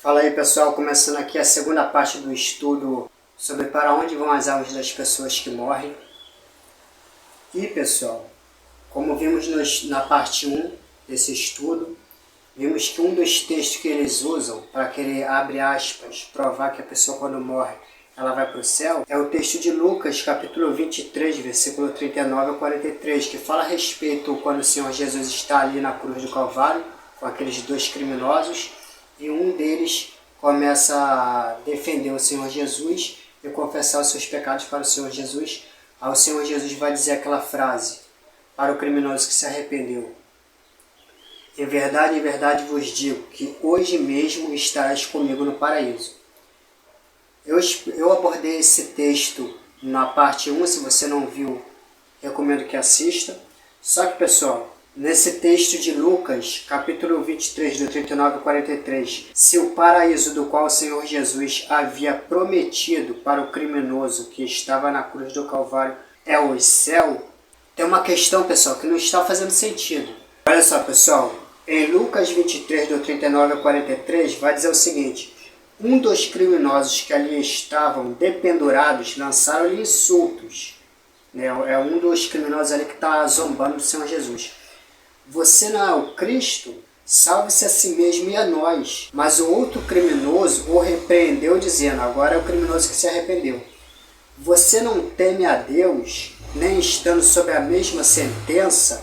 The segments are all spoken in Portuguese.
Fala aí pessoal, começando aqui a segunda parte do estudo sobre para onde vão as almas das pessoas que morrem. E pessoal, como vimos na parte 1 desse estudo, vimos que um dos textos que eles usam para querer, abre aspas, provar que a pessoa quando morre ela vai para o céu, é o texto de Lucas, capítulo 23, versículo 39 a 43, que fala a respeito quando o Senhor Jesus está ali na cruz do Calvário, com aqueles dois criminosos, e um deles começa a defender o Senhor Jesus e confessar os seus pecados para o Senhor Jesus. Aí o Senhor Jesus vai dizer aquela frase para o criminoso que se arrependeu: em verdade vos digo que hoje mesmo estarás comigo no paraíso. Eu abordei esse texto na parte 1, se você não viu, recomendo que assista. Só que, pessoal, nesse texto de Lucas, capítulo 23, do 39 ao 43, se o paraíso do qual o Senhor Jesus havia prometido para o criminoso que estava na cruz do Calvário é o céu, tem uma questão, pessoal, que não está fazendo sentido. Olha só, pessoal, em Lucas 23, do 39 ao 43, vai dizer o seguinte: um dos criminosos que ali estavam dependurados lançaram-lhe insultos. É um dos criminosos ali que está zombando do Senhor Jesus. Você não é o Cristo? Salve-se a si mesmo e a nós. Mas o outro criminoso o repreendeu, dizendo, agora é o criminoso que se arrependeu: você não teme a Deus, nem estando sob a mesma sentença?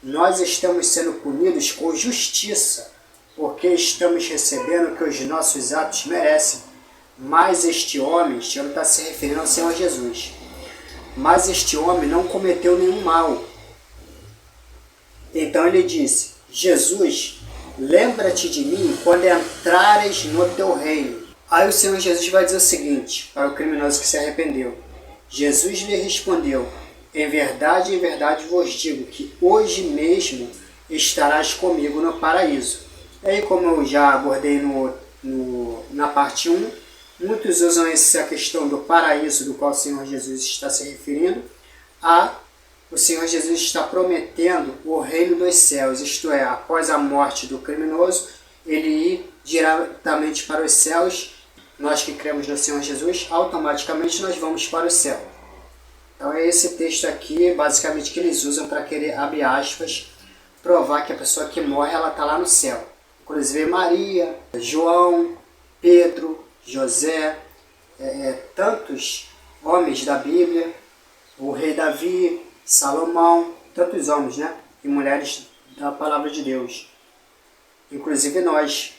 Nós estamos sendo punidos com justiça, porque estamos recebendo o que os nossos atos merecem. Mas este homem, ele está se referindo ao Senhor Jesus, mas este homem não cometeu nenhum mal. Então ele disse: Jesus, lembra-te de mim quando entrares no teu reino. Aí o Senhor Jesus vai dizer o seguinte para o criminoso que se arrependeu. Jesus lhe respondeu: em verdade vos digo que hoje mesmo estarás comigo no paraíso. E aí, como eu já abordei na parte 1, muitos usam essa questão do paraíso do qual o Senhor Jesus está se referindo o Senhor Jesus está prometendo o reino dos céus, isto é, após a morte do criminoso, ele ir diretamente para os céus. Nós que cremos no Senhor Jesus, automaticamente nós vamos para o céu. Então é esse texto aqui, basicamente, que eles usam para querer, abre aspas, provar que a pessoa que morre, ela está lá no céu. Inclusive Maria, João, Pedro, José, tantos homens da Bíblia, o rei Davi, Salomão, tantos homens, né? E mulheres da palavra de Deus. Inclusive nós,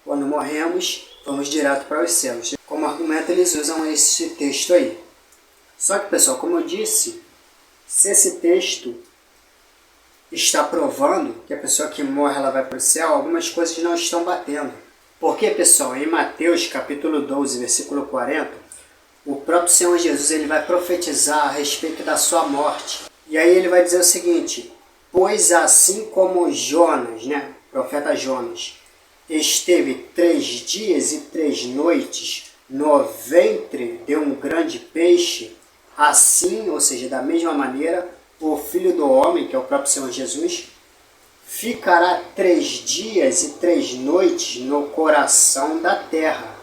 quando morremos, vamos direto para os céus. Como argumento, eles usam esse texto aí. Só que, pessoal, como eu disse, se esse texto está provando que a pessoa que morre ela vai para o céu, algumas coisas não estão batendo. Porque, pessoal, em Mateus capítulo 12, versículo 40, o próprio Senhor Jesus ele vai profetizar a respeito da sua morte. E aí ele vai dizer o seguinte: pois assim como Jonas, profeta Jonas, esteve 3 dias e 3 noites no ventre de um grande peixe, assim, ou seja, da mesma maneira, o Filho do Homem, que é o próprio Senhor Jesus, ficará 3 dias e 3 noites no coração da terra.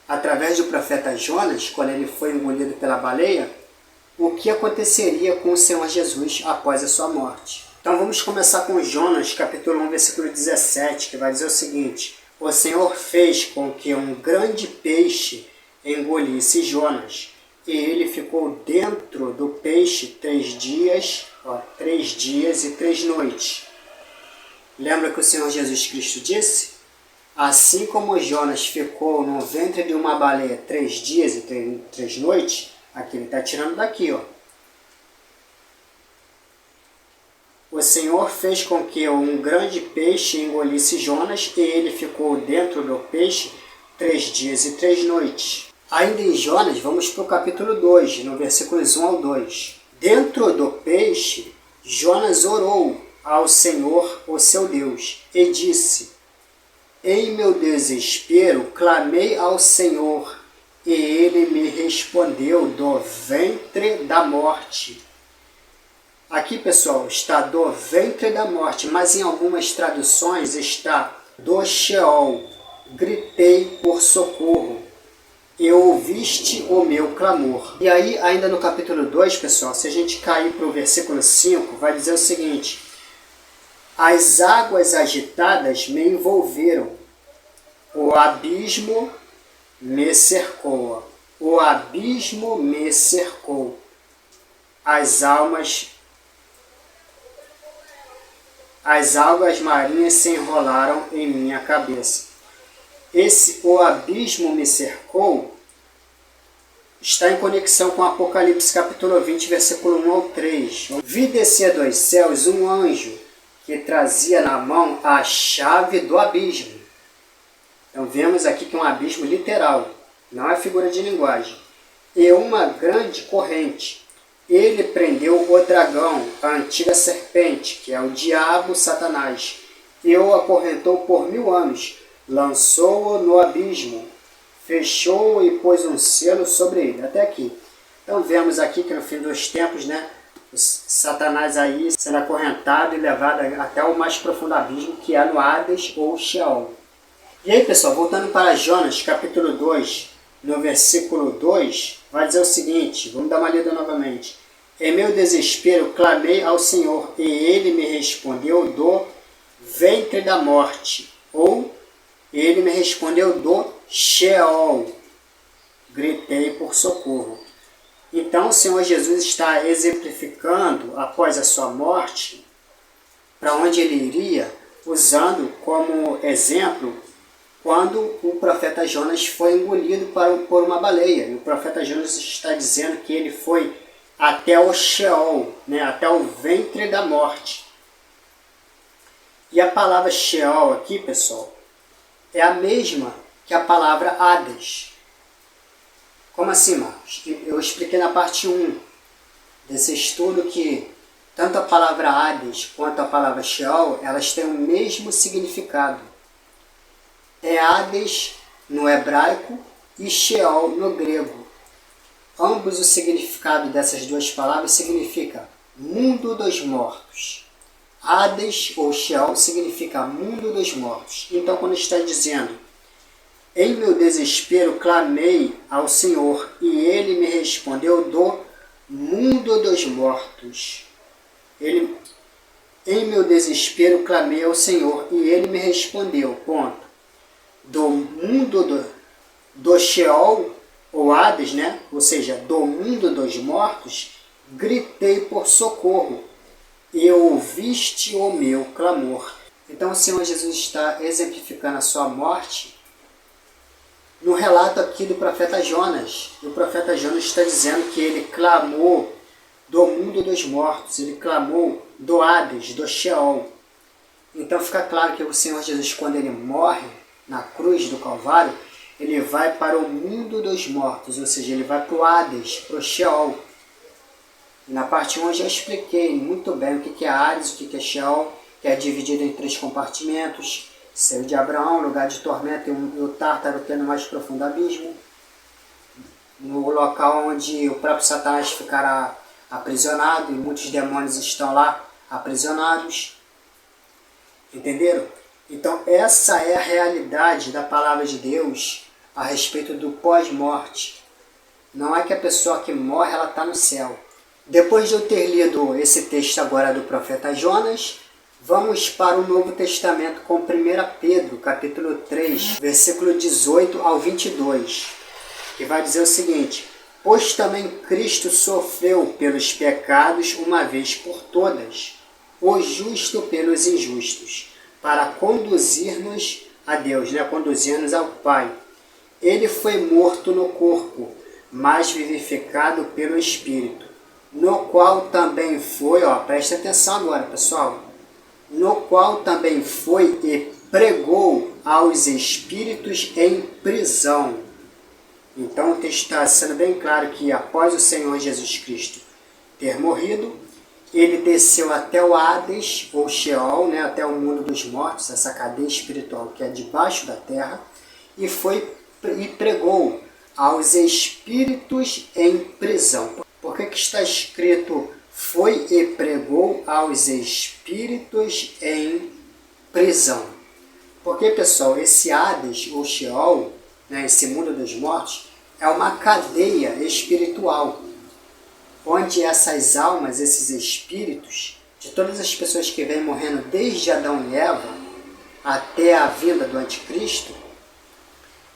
Através do profeta Jonas, quando ele foi engolido pela baleia, o que aconteceria com o Senhor Jesus após a sua morte. Então vamos começar com Jonas, capítulo 1, versículo 17, que vai dizer o seguinte: o Senhor fez com que um grande peixe engolisse Jonas, e ele ficou dentro do peixe 3 dias e 3 noites. Lembra que o Senhor Jesus Cristo disse? Assim como Jonas ficou no ventre de uma baleia 3 dias e 3 noites, aqui ele está tirando daqui, o Senhor fez com que um grande peixe engolisse Jonas, e ele ficou dentro do peixe 3 dias e 3 noites. Ainda em Jonas, vamos para o capítulo 2, no versículos 1 ao 2. Dentro do peixe, Jonas orou ao Senhor, o seu Deus, e disse: em meu desespero, clamei ao Senhor, e ele me respondeu do ventre da morte. Aqui, pessoal, está do ventre da morte, mas em algumas traduções está do Sheol. gritei por socorro, e ouviste o meu clamor. E aí, ainda no capítulo 2, pessoal, se a gente cair para o versículo 5, vai dizer o seguinte: as águas agitadas me envolveram, o abismo me cercou. O abismo me cercou. As algas marinhas se enrolaram em minha cabeça. O abismo me cercou está em conexão com Apocalipse capítulo 20, versículo 1 ao 3. Vi descer dos céus um anjo que trazia na mão a chave do abismo. Então vemos aqui que é um abismo literal, não é figura de linguagem. E uma grande corrente. Ele prendeu o dragão, a antiga serpente, que é o diabo Satanás, e o acorrentou por 1000 anos. Lançou-o no abismo, fechou-o e pôs um selo sobre ele. Até aqui. Então vemos aqui que no fim dos tempos, né, o Satanás aí será acorrentado e levado até o mais profundo abismo, que é no Hades ou Sheol. E aí, pessoal, voltando para Jonas, capítulo 2, no versículo 2, vai dizer o seguinte, vamos dar uma lida novamente. Em meu desespero clamei ao Senhor, e ele me respondeu do ventre da morte, ou ele me respondeu do Sheol. Gritei por socorro. Então o Senhor Jesus está exemplificando, após a sua morte, para onde ele iria, usando como exemplo quando o profeta Jonas foi engolido por uma baleia. E o profeta Jonas está dizendo que ele foi até o Sheol, né, até o ventre da morte. E a palavra Sheol aqui, pessoal, é a mesma que a palavra Hades. Como assim, Marcos? Eu expliquei na parte 1 desse estudo que tanto a palavra Hades quanto a palavra Sheol, elas têm o mesmo significado. É Hades no hebraico e Sheol no grego. Ambos o significado dessas duas palavras significa mundo dos mortos. Hades ou Sheol significa mundo dos mortos. Então, quando está dizendo, em meu desespero clamei ao Senhor, e ele me respondeu do mundo dos mortos. Em meu desespero clamei ao Senhor, e ele me respondeu, ponto. Do mundo do Sheol, ou Hades, né? Ou seja, do mundo dos mortos, gritei por socorro, e ouviste o meu clamor. Então o Senhor Jesus está exemplificando a sua morte no relato aqui do profeta Jonas. O profeta Jonas está dizendo que ele clamou do mundo dos mortos, ele clamou do Hades, do Sheol. Então fica claro que o Senhor Jesus, quando ele morre na cruz do Calvário, ele vai para o mundo dos mortos, ou seja, ele vai para o Hades, para o Sheol. Na parte 1 eu já expliquei muito bem o que é Hades, o que é Sheol, que é dividido em 3 compartimentos. Seio de Abraão, lugar de tormento, e o Tártaro, que é no mais profundo abismo. No local onde o próprio Satanás ficará aprisionado, e muitos demônios estão lá aprisionados. Entenderam? Então essa é a realidade da palavra de Deus a respeito do pós-morte. Não é que a pessoa que morre, ela está no céu. Depois de eu ter lido esse texto agora do profeta Jonas, vamos para o Novo Testamento com 1 Pedro, capítulo 3, versículo 18 ao 22, que vai dizer o seguinte: pois também Cristo sofreu pelos pecados uma vez por todas, o justo pelos injustos, para conduzir-nos a Deus, né? Conduzir-nos ao Pai. Ele foi morto no corpo, mas vivificado pelo Espírito, no qual também foi, presta atenção agora, pessoal, no qual também foi e pregou aos espíritos em prisão. Então está sendo bem claro que após o Senhor Jesus Cristo ter morrido, ele desceu até o Hades, ou Sheol, né, até o mundo dos mortos, essa cadeia espiritual que é debaixo da terra, e pregou aos espíritos em prisão. Por que está escrito foi e pregou aos espíritos em prisão? Porque, pessoal, esse Hades, ou Sheol, né, esse mundo dos mortos, é uma cadeia espiritual, onde essas almas, esses espíritos, de todas as pessoas que vêm morrendo desde Adão e Eva até a vinda do Anticristo,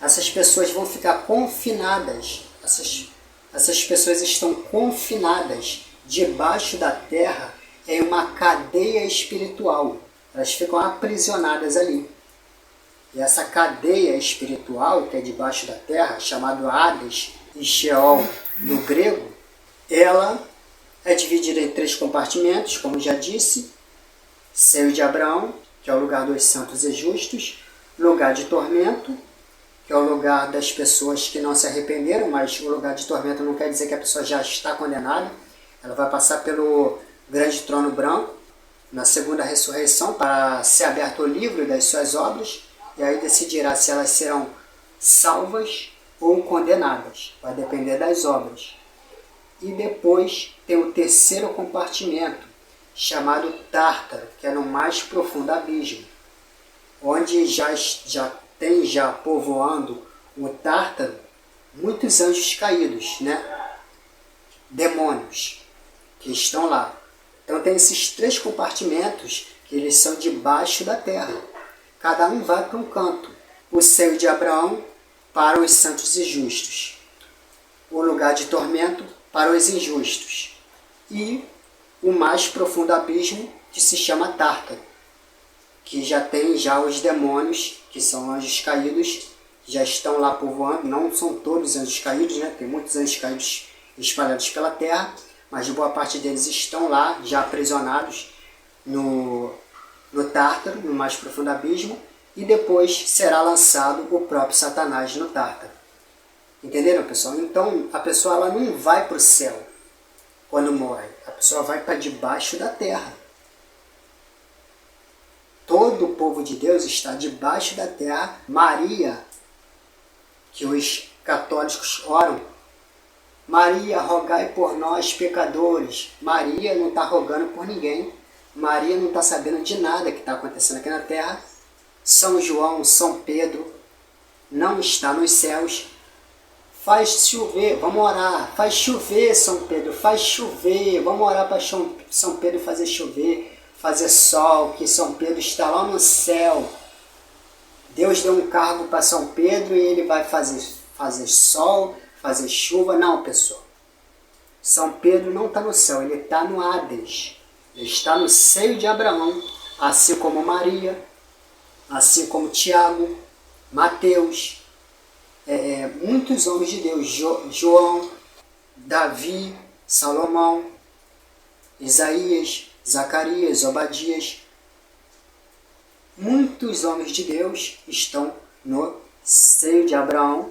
essas pessoas vão ficar confinadas, essas pessoas estão confinadas debaixo da terra em uma cadeia espiritual. Elas ficam aprisionadas ali. E essa cadeia espiritual, que é debaixo da terra, chamado Hades e Sheol no grego, ela é dividida em 3 compartimentos, como já disse: seio de Abraão, que é o lugar dos santos e justos; lugar de tormento, que é o lugar das pessoas que não se arrependeram, mas o lugar de tormento não quer dizer que a pessoa já está condenada. Ela vai passar pelo grande trono branco, na segunda ressurreição, para ser aberto o livro das suas obras, e aí decidirá se elas serão salvas ou condenadas. Vai depender das obras. E depois tem o terceiro compartimento, chamado Tártaro, que é no mais profundo abismo, onde já tem povoando o Tártaro muitos anjos caídos, né? Demônios que estão lá. Então tem esses 3 compartimentos que eles são debaixo da terra. Cada um vai para um canto. O seio de Abraão para os santos e justos. O lugar de tormento para os injustos. E o mais profundo abismo, que se chama Tártaro, que já tem os demônios, que são anjos caídos, já estão lá povoando. Não são todos anjos caídos, né? Tem muitos anjos caídos espalhados pela terra, mas boa parte deles estão lá, já aprisionados no Tártaro, no mais profundo abismo, e depois será lançado o próprio Satanás no Tártaro. Entenderam, pessoal? Então, a pessoa ela não vai para o céu quando morre. A pessoa vai para debaixo da terra. Todo o povo de Deus está debaixo da terra. Maria, que os católicos oram: Maria, rogai por nós, pecadores. Maria não está rogando por ninguém. Maria não está sabendo de nada que está acontecendo aqui na terra. São João, São Pedro, não está nos céus. Faz chover, vamos orar. Faz chover, São Pedro, faz chover. Vamos orar para São Pedro fazer chover, fazer sol, que São Pedro está lá no céu. Deus deu um cargo para São Pedro e ele vai fazer sol, fazer chuva. Não, pessoal. São Pedro não está no céu, ele está no Hades. Ele está no seio de Abraão, assim como Maria, assim como Tiago, Mateus, muitos homens de Deus, João, Davi, Salomão, Isaías, Zacarias, Obadias. Muitos homens de Deus estão no seio de Abraão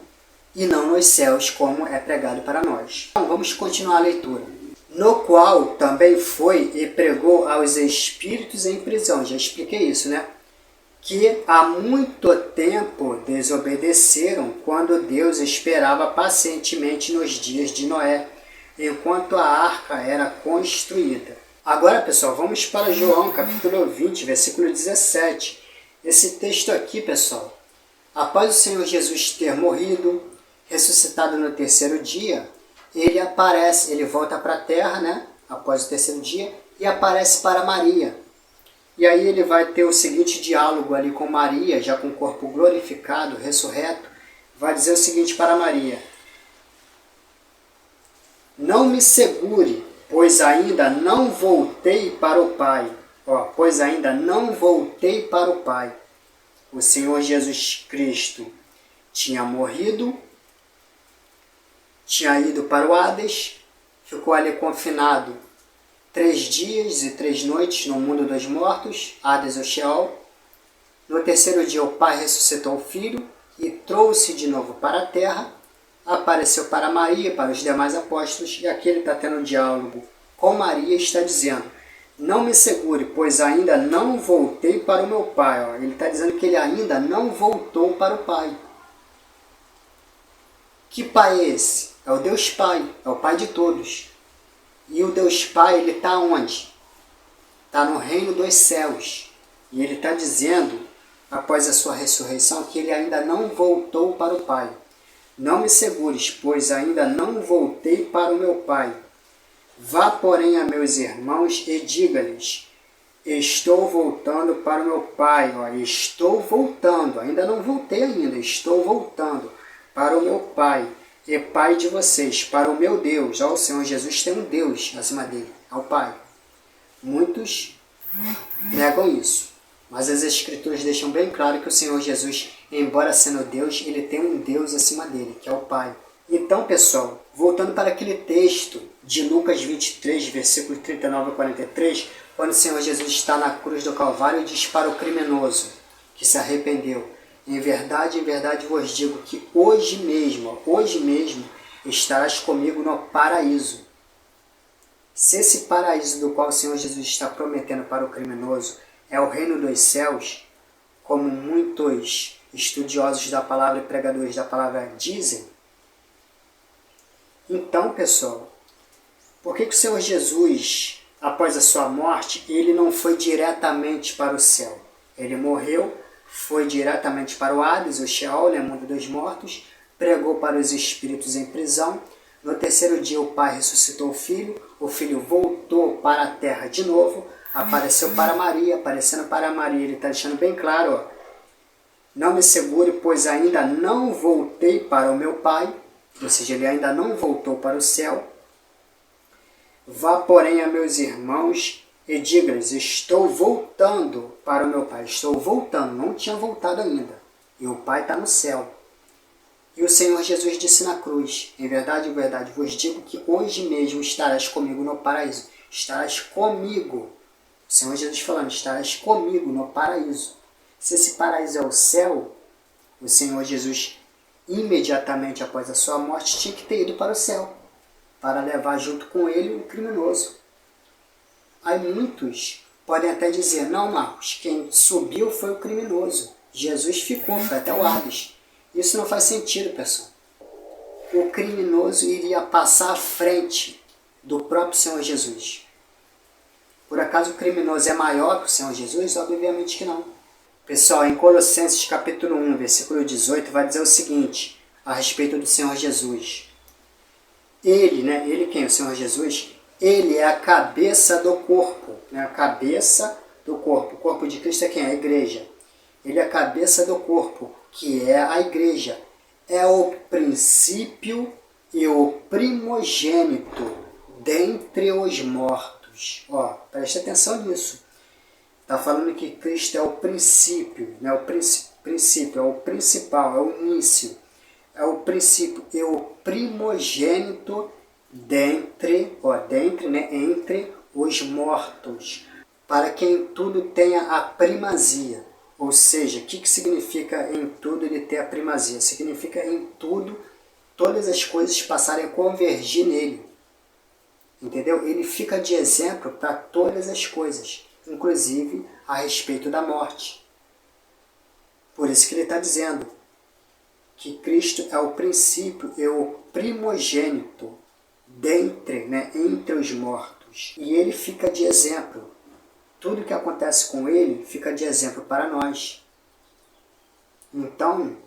e não nos céus, como é pregado para nós. Então, vamos continuar a leitura. No qual também foi e pregou aos espíritos em prisão. Já expliquei isso, né? Que há muito tempo desobedeceram quando Deus esperava pacientemente nos dias de Noé, enquanto a arca era construída. Agora, pessoal, vamos para João, capítulo 20, versículo 17. Esse texto aqui, pessoal, após o Senhor Jesus ter morrido, ressuscitado no terceiro dia, ele aparece, ele volta para a terra, né, após o terceiro dia, e aparece para Maria. E aí ele vai ter o seguinte diálogo ali com Maria, já com o corpo glorificado, ressurreto. Vai dizer o seguinte para Maria: não me segure, pois ainda não voltei para o Pai. Pois ainda não voltei para o Pai. O Senhor Jesus Cristo tinha morrido, tinha ido para o Hades, ficou ali confinado 3 dias e 3 noites no mundo dos mortos, Hades ou Sheol. No terceiro dia o Pai ressuscitou o Filho e trouxe de novo para a terra, apareceu para Maria, para os demais apóstolos, e aqui ele está tendo um diálogo com Maria, está dizendo: não me segure, pois ainda não voltei para o meu Pai. Ele está dizendo que ele ainda não voltou para o Pai. Que Pai é esse? É o Deus Pai, é o Pai de todos. E o Deus Pai, ele está onde? Está no reino dos céus. E ele está dizendo após a sua ressurreição, que ele ainda não voltou para o Pai. Não me segures, pois ainda não voltei para o meu Pai. Vá, porém, a meus irmãos e diga-lhes: estou voltando para o meu Pai. Ó, estou voltando, ainda não voltei ainda, estou voltando para o meu Pai e Pai de vocês, para o meu Deus. Ó, o Senhor Jesus tem um Deus acima dele, ao Pai. Muitos negam isso, mas as Escrituras deixam bem claro que o Senhor Jesus, embora sendo Deus, ele tem um Deus acima dele, que é o Pai. Então, pessoal, voltando para aquele texto de Lucas 23, versículo 39 a 43, quando o Senhor Jesus está na cruz do Calvário e diz para o criminoso que se arrependeu: em verdade vos digo que hoje mesmo estarás comigo no paraíso. Se esse paraíso do qual o Senhor Jesus está prometendo para o criminoso é o reino dos céus, como muitos estudiosos da palavra e pregadores da palavra dizem, então, pessoal, por que o Senhor Jesus, após a sua morte, ele não foi diretamente para o céu? Ele morreu, foi diretamente para o Hades, o Sheol, o mundo dos mortos, pregou para os espíritos em prisão. No terceiro dia o Pai ressuscitou o Filho voltou para a terra de novo, apareceu para Maria, aparecendo para Maria, ele está deixando bem claro, ó, não me segure, pois ainda não voltei para o meu Pai, ou seja, ele ainda não voltou para o céu. Vá, porém, a meus irmãos e diga-lhes: estou voltando para o meu Pai, estou voltando, não tinha voltado ainda, e o Pai está no céu. E o Senhor Jesus disse na cruz: em verdade vos digo que hoje mesmo estarás comigo no paraíso. Estarás comigo. O Senhor Jesus falando: estarás comigo no paraíso. Se esse paraíso é o céu, o Senhor Jesus, imediatamente após a sua morte, tinha que ter ido para o céu, para levar junto com ele o criminoso. Aí muitos podem até dizer: não, Marcos, quem subiu foi o criminoso. Jesus ficou, foi até o Hades. Isso não faz sentido, pessoal. O criminoso iria passar à frente do próprio Senhor Jesus. Por acaso o criminoso é maior que o Senhor Jesus? Obviamente que não. Pessoal, em Colossenses capítulo 1, versículo 18, vai dizer o seguinte, a respeito do Senhor Jesus. Ele quem? O Senhor Jesus? Ele é a cabeça do corpo. A cabeça do corpo. O corpo de Cristo é quem? A igreja. Ele é a cabeça do corpo, que é a igreja. É o princípio e o primogênito dentre os mortos. Ó, preste atenção nisso. Está falando que Cristo é o princípio, né? princípio, é o principal, é o início. É o princípio e o primogênito dentre, entre os mortos, para que em tudo tenha a primazia. Ou seja, o que significa em tudo ele ter a primazia? Significa em tudo, todas as coisas passarem a convergir nele. Entendeu? Ele fica de exemplo para todas as coisas, inclusive a respeito da morte. Por isso que ele está dizendo que Cristo é o princípio e o primogênito entre os mortos. E ele fica de exemplo. Tudo que acontece com ele fica de exemplo para nós. Então,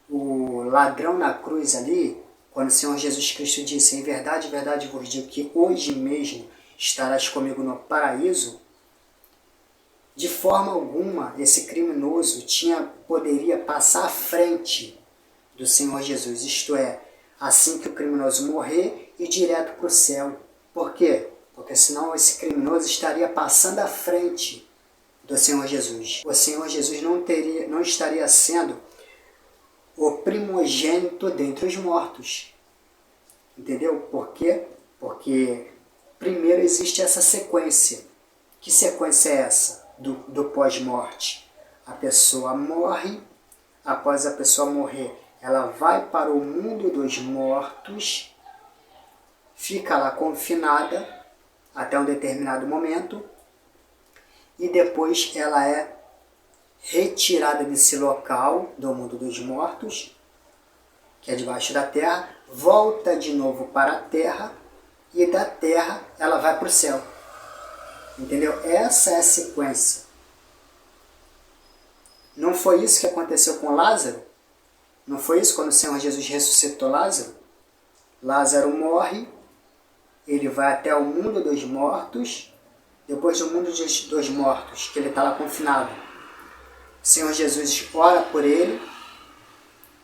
o ladrão na cruz ali, quando o Senhor Jesus Cristo disse: em verdade vos digo que hoje mesmo estarás comigo no paraíso, de forma alguma esse criminoso poderia passar à frente do Senhor Jesus, isto é, assim que o criminoso morrer, ir direto para o céu. Por quê? Porque senão esse criminoso estaria passando à frente do Senhor Jesus. O Senhor Jesus não estaria sendo o primogênito dentre os mortos. Entendeu? Por quê? Porque primeiro existe essa sequência. Que sequência é essa do pós-morte? A pessoa morre, após a pessoa morrer, ela vai para o mundo dos mortos, fica lá confinada até um determinado momento, e depois ela é retirada desse local do mundo dos mortos, que é debaixo da terra, volta de novo para a terra, e da terra ela vai para o céu. Entendeu? Essa é a sequência. Não foi isso que aconteceu com Lázaro? Não foi isso quando o Senhor Jesus ressuscitou Lázaro? Lázaro morre, ele vai até o mundo dos mortos, depois do mundo dos mortos, que ele está lá confinado. O Senhor Jesus ora por ele,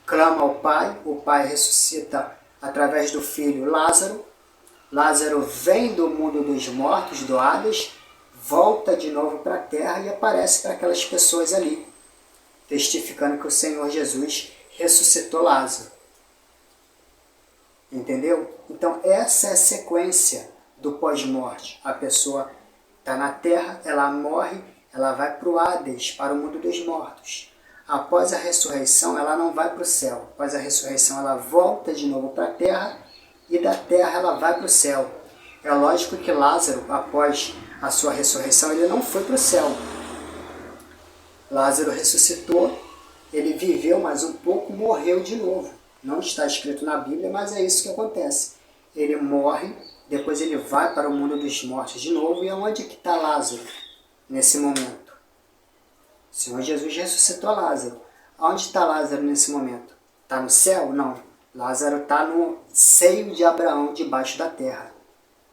clama ao Pai, o Pai ressuscita através do filho Lázaro. Lázaro vem do mundo dos mortos, do Hades, volta de novo para a terra e aparece para aquelas pessoas ali, testificando que o Senhor Jesus ressuscitou Lázaro. Entendeu? Então essa é a sequência do pós-morte. A pessoa está na terra, ela morre, ela vai para o Hades, para o mundo dos mortos. Após a ressurreição, ela não vai para o céu. Após a ressurreição, ela volta de novo para a terra e da terra ela vai para o céu. É lógico que Lázaro, após a sua ressurreição, ele não foi para o céu. Lázaro ressuscitou, ele viveu mais um pouco, morreu de novo. Não está escrito na Bíblia, mas é isso que acontece. Ele morre, depois ele vai para o mundo dos mortos de novo. E aonde que está Lázaro nesse momento? O Senhor Jesus ressuscitou Lázaro. Aonde está Lázaro nesse momento? Está no céu? Não. Lázaro está no seio de Abraão, debaixo da terra.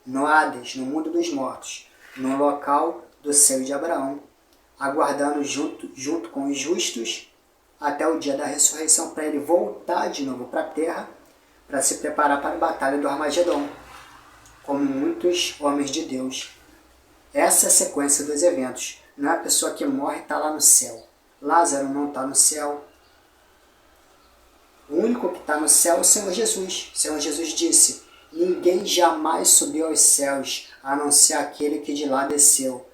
No Hades, no mundo dos mortos. No local do seio de Abraão. Aguardando junto com os justos até o dia da ressurreição, para ele voltar de novo para a terra, para se preparar para a batalha do Armagedon, como muitos homens de Deus. Essa é a sequência dos eventos. Não é a pessoa que morre e está lá no céu. Lázaro não está no céu. O único que está no céu é o Senhor Jesus. O Senhor Jesus disse: ninguém jamais subiu aos céus, a não ser aquele que de lá desceu,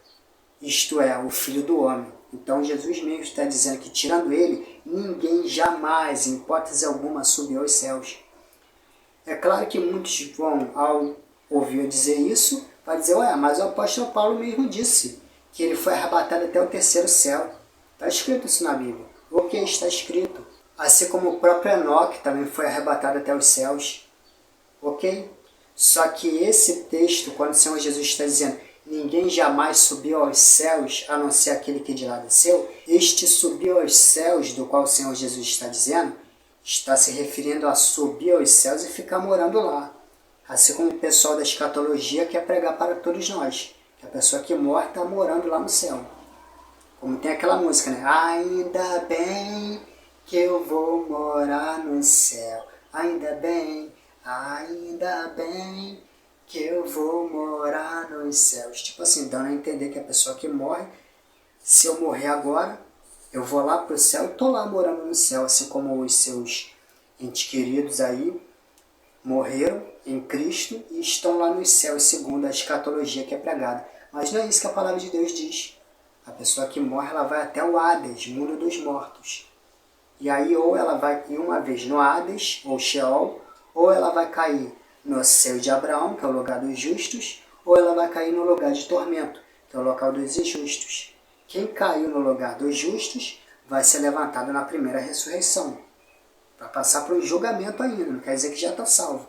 isto é, o Filho do Homem. Então Jesus mesmo está dizendo que, tirando ele, ninguém jamais, em hipótese alguma, subiu aos céus. É claro que muitos vão, ao ouvir dizer isso, vai dizer: ué, mas o apóstolo Paulo mesmo disse que ele foi arrebatado até o terceiro céu. Está escrito isso na Bíblia. Ok, está escrito. Assim como o próprio Enoque também foi arrebatado até os céus. Ok? Só que esse texto, quando o Senhor Jesus está dizendo: ninguém jamais subiu aos céus, a não ser aquele que de lá desceu, este subiu aos céus, do qual o Senhor Jesus está dizendo, está se referindo a subir aos céus e ficar morando lá. Assim como o pessoal da escatologia quer pregar para todos nós, que a pessoa que morre está morando lá no céu. Como tem aquela música, né? Ainda bem que eu vou morar no céu, ainda bem que eu vou morar nos céus. Tipo assim, dando a entender que a pessoa que morre, se eu morrer agora, eu vou lá para o céu e estou lá morando no céu, assim como os seus entes queridos aí morreram em Cristo e estão lá nos céus, segundo a escatologia que é pregada. Mas não é isso que a palavra de Deus diz. A pessoa que morre, ela vai até o Hades, mundo dos mortos. E aí ou ela vai ir uma vez no Hades, ou Sheol, ou ela vai cair no seio de Abraão, que é o lugar dos justos, ou ela vai cair no lugar de tormento, que é o local dos injustos. Quem caiu no lugar dos justos vai ser levantado na primeira ressurreição, para passar para o julgamento ainda, não quer dizer que já está salvo.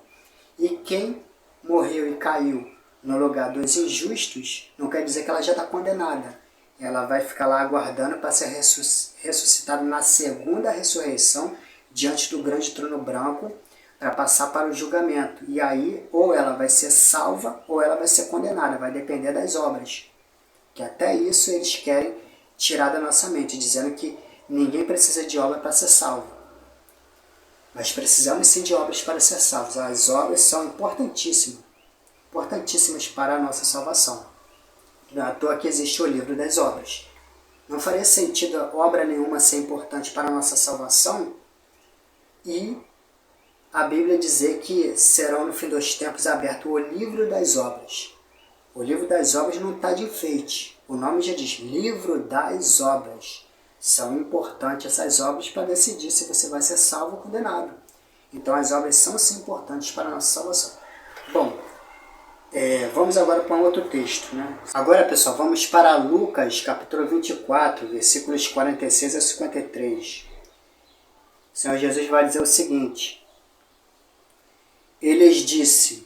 E quem morreu e caiu no lugar dos injustos, não quer dizer que ela já está condenada. Ela vai ficar lá aguardando para ser ressuscitada na segunda ressurreição, diante do grande trono branco, para passar para o julgamento. E aí, ou ela vai ser salva, ou ela vai ser condenada. Vai depender das obras. Que até isso eles querem tirar da nossa mente, dizendo que ninguém precisa de obra para ser salvo. Mas precisamos sim de obras para ser salvos. As obras são importantíssimas. Importantíssimas para a nossa salvação. Não é à toa que existe o livro das obras. Não faria sentido obra nenhuma ser importante para a nossa salvação e a Bíblia dizer que serão no fim dos tempos aberto o livro das obras. O livro das obras não está de enfeite. O nome já diz livro das obras. São importantes essas obras para decidir se você vai ser salvo ou condenado. Então as obras são sim importantes para a nossa salvação. Bom, vamos agora para um outro texto, né? Agora, pessoal, vamos para Lucas, capítulo 24, versículos 46 a 53. O Senhor Jesus vai dizer o seguinte: Ele lhes disse: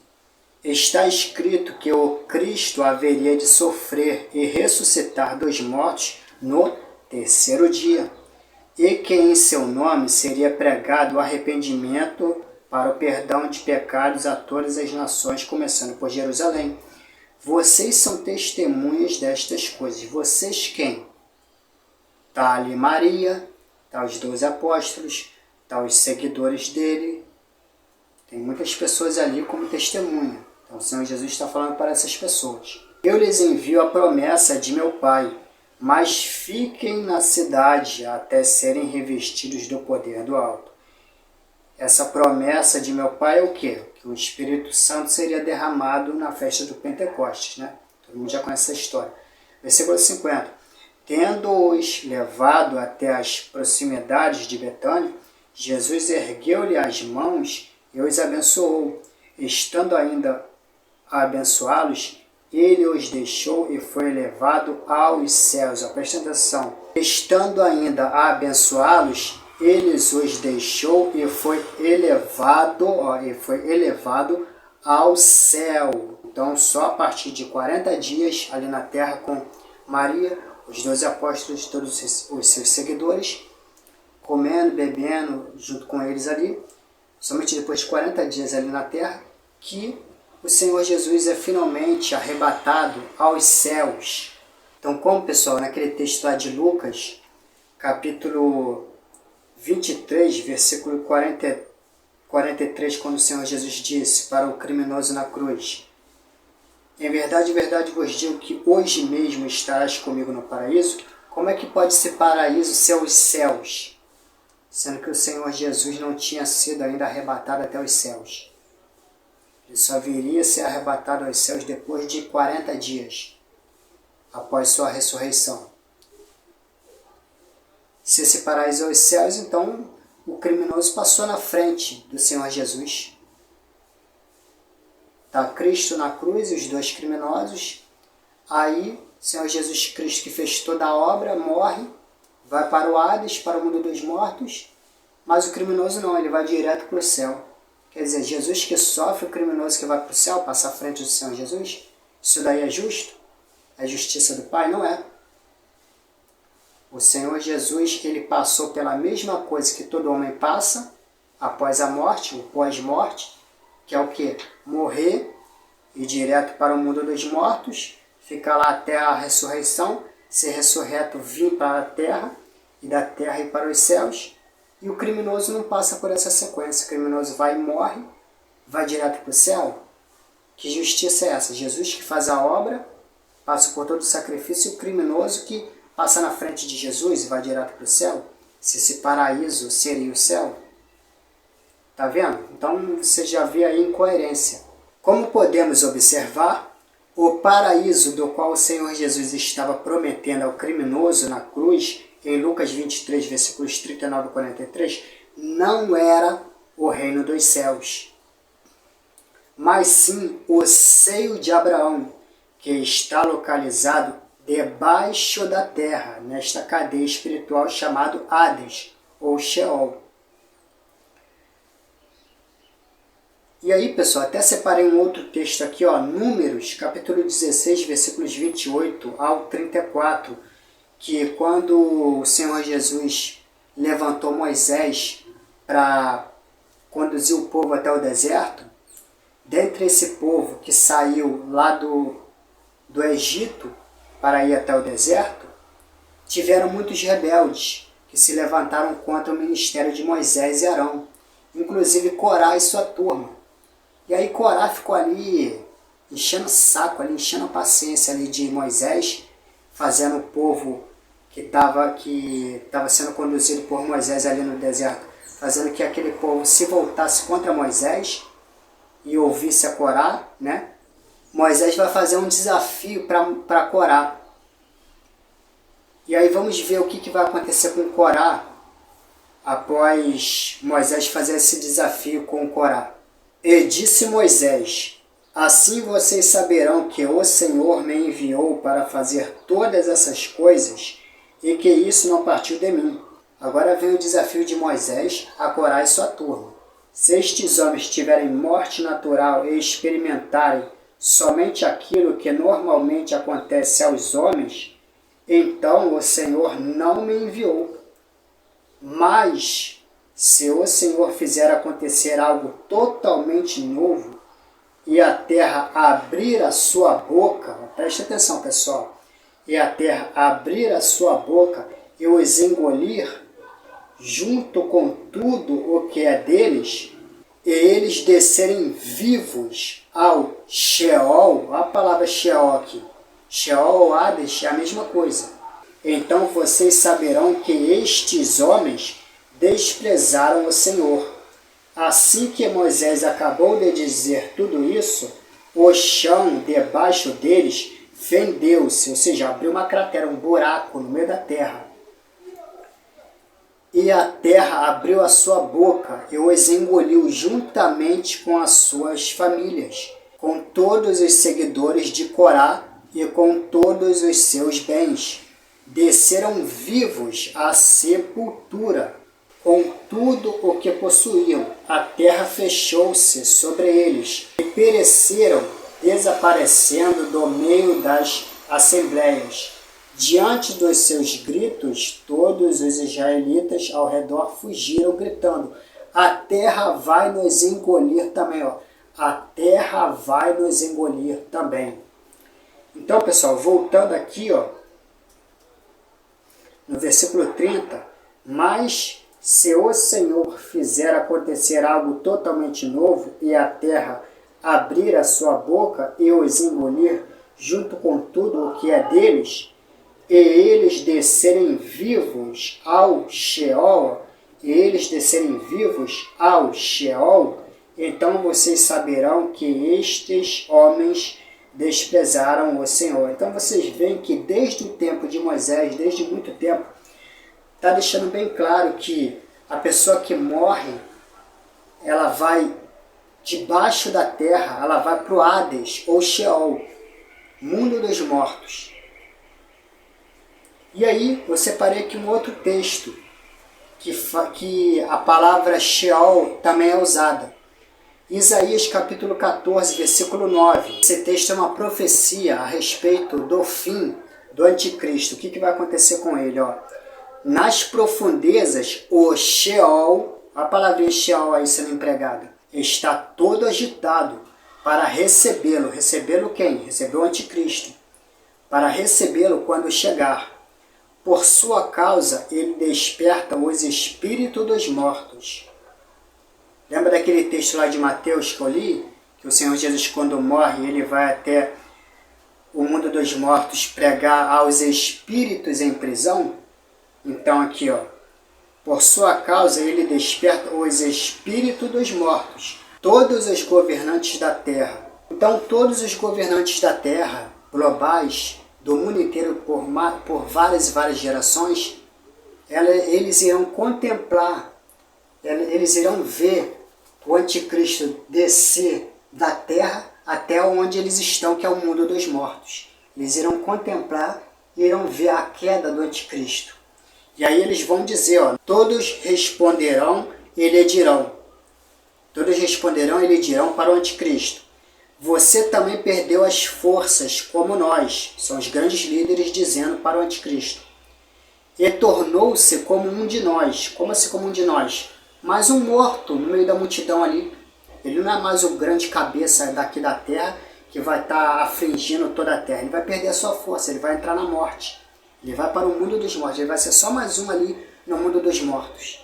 está escrito que o Cristo haveria de sofrer e ressuscitar dos mortos no terceiro dia, e que em seu nome seria pregado o arrependimento para o perdão de pecados a todas as nações, começando por Jerusalém. Vocês são testemunhas destas coisas. Vocês quem? Está ali Maria, está os 12 apóstolos, está os seguidores dele. Tem muitas pessoas ali como testemunha. Então o Senhor Jesus está falando para essas pessoas. Eu lhes envio a promessa de meu Pai, mas fiquem na cidade até serem revestidos do poder do alto. Essa promessa de meu Pai é o quê? Que o Espírito Santo seria derramado na festa do Pentecostes, né? Todo mundo já conhece essa história. Versículo 50. Tendo-os levado até as proximidades de Betânia, Jesus ergueu-lhe as mãos e os abençoou. Estando ainda a abençoá-los, ele os deixou e foi elevado aos céus. Presta atenção. Estando ainda a abençoá-los, ele os deixou e foi elevado ao céu. Então, só a partir de 40 dias ali na terra com Maria, os 12 apóstolos, todos os seus seguidores, comendo, bebendo junto com eles ali, somente depois de 40 dias ali na terra, que o Senhor Jesus é finalmente arrebatado aos céus. Então, como, pessoal, naquele texto lá de Lucas, capítulo 23, versículo 43, quando o Senhor Jesus disse para o criminoso na cruz: em verdade vos digo que hoje mesmo estarás comigo no paraíso. Como é que pode ser paraíso ser os céus? Sendo que o Senhor Jesus não tinha sido ainda arrebatado até os céus. Ele só viria a ser arrebatado aos céus depois de 40 dias, após sua ressurreição. Se esse paraíso é os céus, então o criminoso passou na frente do Senhor Jesus. Está Cristo na cruz e os dois criminosos. Aí, o Senhor Jesus Cristo, que fez toda a obra, morre, vai para o Hades, para o mundo dos mortos, mas o criminoso não, ele vai direto para o céu. Quer dizer, Jesus que sofre, o criminoso que vai para o céu, passa à frente do Senhor Jesus? Isso daí é justo? É justiça do Pai? Não é. O Senhor Jesus, ele passou pela mesma coisa que todo homem passa após a morte, o pós-morte, que é o quê? Morrer, ir direto para o mundo dos mortos, ficar lá até a ressurreição, ser ressurreto, vir para a terra, e da terra ir para os céus. E o criminoso não passa por essa sequência. O criminoso vai e morre, vai direto para o céu. Que justiça é essa? Jesus que faz a obra, passa por todo o sacrifício, e o criminoso que passa na frente de Jesus e vai direto para o céu. Se esse paraíso seria o céu. Tá vendo? Então você já vê aí incoerência. Como podemos observar, o paraíso do qual o Senhor Jesus estava prometendo ao criminoso na cruz, em Lucas 23, versículos 39 e 43, não era o reino dos céus, mas sim o seio de Abraão, que está localizado debaixo da terra, nesta cadeia espiritual chamado Hades, ou Sheol. E aí, pessoal, até separei um outro texto aqui, ó, Números, capítulo 16, versículos 28 ao 34, que quando o Senhor Jesus levantou Moisés para conduzir o povo até o deserto, dentre esse povo que saiu lá do Egito para ir até o deserto, tiveram muitos rebeldes que se levantaram contra o ministério de Moisés e Arão, inclusive Corá e sua turma. E aí Corá ficou ali enchendo o saco, ali, enchendo a paciência ali de Moisés, fazendo o povo que estava sendo conduzido por Moisés ali no deserto, fazendo que aquele povo se voltasse contra Moisés e ouvisse a Corá, né? Moisés vai fazer um desafio para Corá. E aí vamos ver o que vai acontecer com Corá após Moisés fazer esse desafio com Corá. E disse Moisés: assim vocês saberão que o Senhor me enviou para fazer todas essas coisas e que isso não partiu de mim. Agora vem o desafio de Moisés a Corá e sua turma. Se estes homens tiverem morte natural e experimentarem somente aquilo que normalmente acontece aos homens, então o Senhor não me enviou. Mas, se o Senhor fizer acontecer algo totalmente novo, e a terra abrir a sua boca, preste atenção pessoal, e a terra abrir a sua boca e os engolir, junto com tudo o que é deles, e eles descerem vivos ao Sheol, a palavra Sheol aqui, Sheol ou Hades é a mesma coisa. Então vocês saberão que estes homens desprezaram o Senhor. Assim que Moisés acabou de dizer tudo isso, o chão debaixo deles fendeu-se, ou seja, abriu uma cratera, um buraco no meio da terra. E a terra abriu a sua boca e os engoliu juntamente com as suas famílias, com todos os seguidores de Corá e com todos os seus bens. Desceram vivos à sepultura, com tudo o que possuíam. A terra fechou-se sobre eles e pereceram, desaparecendo do meio das assembleias. Diante dos seus gritos, todos os israelitas ao redor fugiram, gritando: a terra vai nos engolir também. A terra vai nos engolir também. Então, pessoal, voltando aqui, no versículo 30, mas se o Senhor fizer acontecer algo totalmente novo e a terra abrir a sua boca e os engolir junto com tudo o que é deles, e eles descerem vivos ao Sheol, então vocês saberão que estes homens desprezaram o Senhor. Então vocês veem que desde o tempo de Moisés, desde muito tempo, está deixando bem claro que a pessoa que morre, ela vai debaixo da terra, ela vai para o Hades ou Sheol, mundo dos mortos. E aí eu separei aqui um outro texto, que a palavra Sheol também é usada. Isaías capítulo 14, versículo 9. Esse texto é uma profecia a respeito do fim do anticristo. O que vai acontecer com ele? Nas profundezas, o Sheol, a palavra Sheol aí sendo empregada, está todo agitado para recebê-lo. Recebê-lo quem? Receber o anticristo. Para recebê-lo quando chegar. Por sua causa, ele desperta os espíritos dos mortos. Lembra daquele texto lá de Mateus que eu li? Que o Senhor Jesus, quando morre, ele vai até o mundo dos mortos pregar aos espíritos em prisão? Então aqui, por sua causa, ele desperta os espíritos dos mortos, todos os governantes da terra. Então todos os governantes da terra, globais, do mundo inteiro, por várias e várias gerações, eles irão contemplar, eles irão ver o anticristo descer da terra até onde eles estão, que é o mundo dos mortos. Eles irão contemplar e irão ver a queda do anticristo. E aí eles vão dizer, todos responderão e lhe dirão. Todos responderão e lhe dirão para o anticristo: você também perdeu as forças como nós. São os grandes líderes dizendo para o anticristo. E tornou-se como um de nós. Como assim como um de nós? Mais um morto no meio da multidão ali. Ele não é mais o grande cabeça daqui da terra que vai estar afligindo toda a terra. Ele vai perder a sua força, ele vai entrar na morte. Ele vai para o mundo dos mortos, ele vai ser só mais um ali no mundo dos mortos.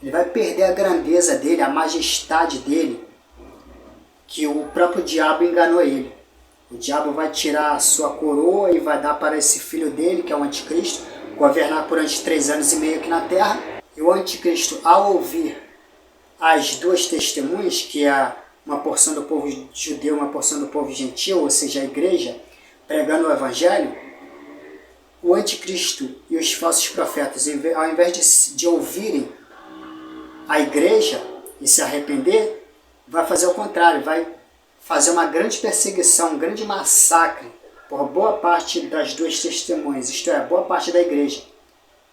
Ele vai perder a grandeza dele, a majestade dele, que o próprio diabo enganou ele. O diabo vai tirar a sua coroa e vai dar para esse filho dele, que é o anticristo, governar por 3 anos e meio aqui na terra. E o anticristo, ao ouvir as duas testemunhas, que é uma porção do povo judeu, uma porção do povo gentil, ou seja, a igreja, pregando o evangelho, o anticristo e os falsos profetas, ao invés de ouvirem a igreja e se arrepender, vai fazer o contrário, vai fazer uma grande perseguição, um grande massacre por boa parte das duas testemunhas, isto é, boa parte da igreja.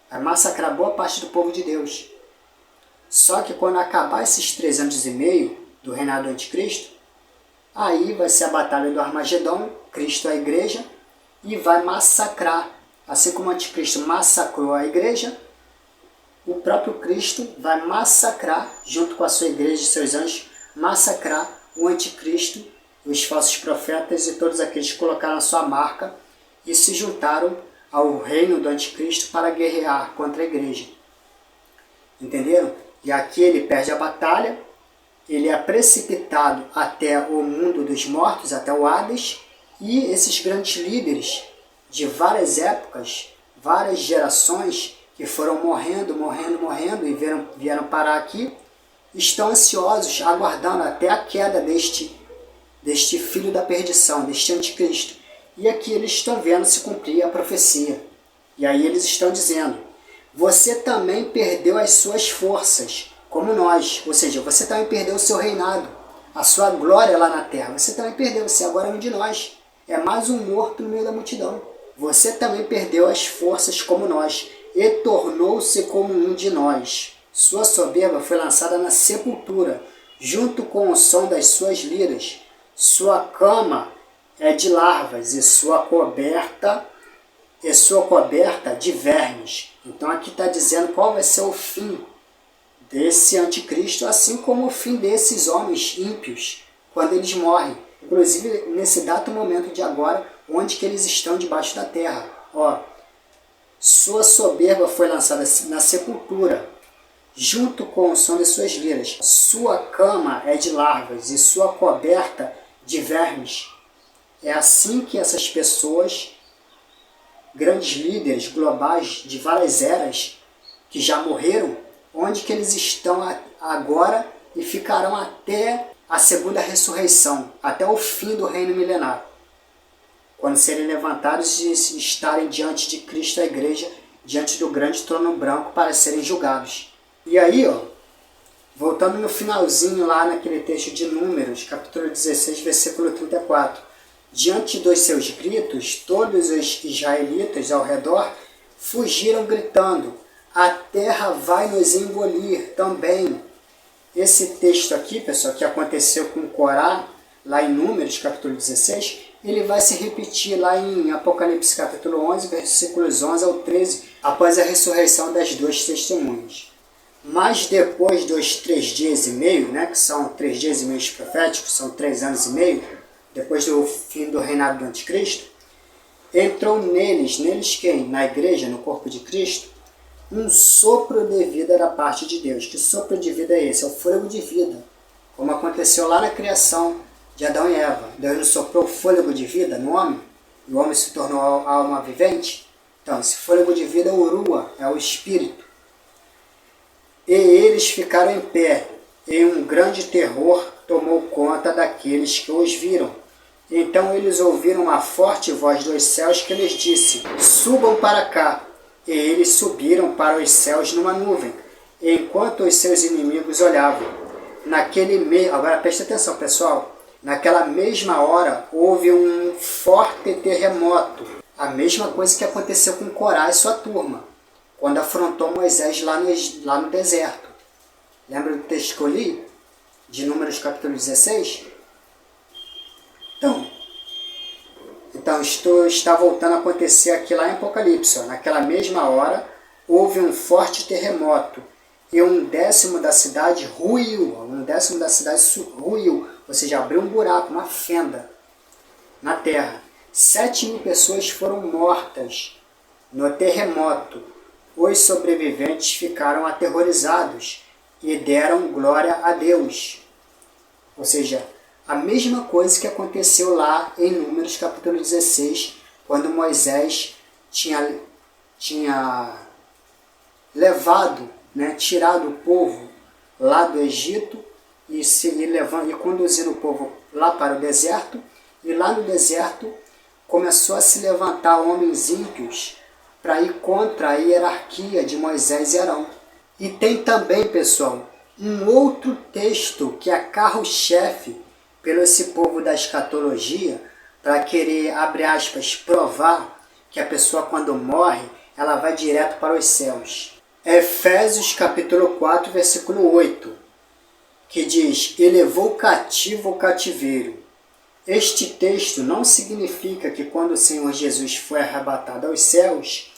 Vai massacrar boa parte do povo de Deus. Só que quando acabar esses 3 anos e meio do reinado do anticristo, aí vai ser a batalha do Armagedon, Cristo a igreja, e vai massacrar. Assim como o anticristo massacrou a igreja, o próprio Cristo vai massacrar, junto com a sua igreja e seus anjos, massacrar o anticristo, os falsos profetas e todos aqueles que colocaram a sua marca e se juntaram ao reino do anticristo para guerrear contra a igreja. Entenderam? E aqui ele perde a batalha, ele é precipitado até o mundo dos mortos, até o Hades, e esses grandes líderes de várias épocas, várias gerações, que foram morrendo e vieram parar aqui, estão ansiosos, aguardando até a queda deste filho da perdição, deste anticristo. E aqui eles estão vendo se cumprir a profecia. E aí eles estão dizendo: você também perdeu as suas forças, como nós. Ou seja, você também perdeu o seu reinado, a sua glória lá na terra. Você também perdeu, você agora é um de nós. É mais um morto no meio da multidão. Você também perdeu as forças como nós e tornou-se como um de nós. Sua soberba foi lançada na sepultura, junto com o som das suas liras. Sua cama é de larvas e sua coberta de vermes. Então aqui está dizendo qual vai ser o fim desse anticristo, assim como o fim desses homens ímpios, quando eles morrem. Inclusive nesse dado momento de agora, onde que eles estão debaixo da terra. Ó, sua soberba foi lançada na sepultura, junto com o som de suas liras. Sua cama é de larvas e sua coberta de vermes. É assim que essas pessoas, grandes líderes globais de várias eras, que já morreram, onde que eles estão agora e ficarão até a segunda ressurreição, até o fim do reino milenar, quando serem levantados e estarem diante de Cristo, a igreja, diante do grande trono branco para serem julgados. E aí, ó, voltando no finalzinho lá naquele texto de Números, capítulo 16, versículo 34, diante dos seus gritos, todos os israelitas ao redor fugiram gritando: a terra vai nos engolir também. Esse texto aqui, pessoal, que aconteceu com Corá, lá em Números, capítulo 16, ele vai se repetir lá em Apocalipse, capítulo 11, versículos 11 ao 13, após a ressurreição das duas testemunhas. Mas depois dos 3 dias e meio, né, que são 3 dias e meio proféticos, são 3 anos e meio, depois do fim do reinado do anticristo, entrou neles quem? Na igreja, no corpo de Cristo, um sopro de vida da parte de Deus. Que sopro de vida é esse? É o fôlego de vida, como aconteceu lá na criação de Adão e Eva. Deus nos soprou o fôlego de vida no homem, e o homem se tornou alma vivente. Então, esse fôlego de vida é o Urua, é o Espírito. E eles ficaram em pé, e um grande terror tomou conta daqueles que os viram. Então eles ouviram uma forte voz dos céus que lhes disse: subam para cá. E eles subiram para os céus numa nuvem, enquanto os seus inimigos olhavam. Agora preste atenção, pessoal. Naquela mesma hora houve um forte terremoto. A mesma coisa que aconteceu com Corá e sua turma, quando afrontou Moisés lá no deserto. Lembra do texto que eu li? De Números capítulo 16? Então isto está voltando a acontecer aqui lá em Apocalipse. Ó. Naquela mesma hora houve um forte terremoto e um décimo da cidade ruiu. Ou seja, abriu um buraco, uma fenda na terra. 7.000 pessoas foram mortas no terremoto. Os sobreviventes ficaram aterrorizados e deram glória a Deus. Ou seja, a mesma coisa que aconteceu lá em Números capítulo 16, quando Moisés tinha levado, tirado o povo lá do Egito e conduzindo o povo lá para o deserto. E lá no deserto começou a se levantar homens ímpios para ir contra a hierarquia de Moisés e Arão. E tem também, pessoal, um outro texto que é carro-chefe pelo esse povo da escatologia, para querer, abre aspas, provar que a pessoa quando morre, ela vai direto para os céus. Efésios capítulo 4, versículo 8, que diz: e levou cativo o cativeiro. Este texto não significa que quando o Senhor Jesus foi arrebatado aos céus,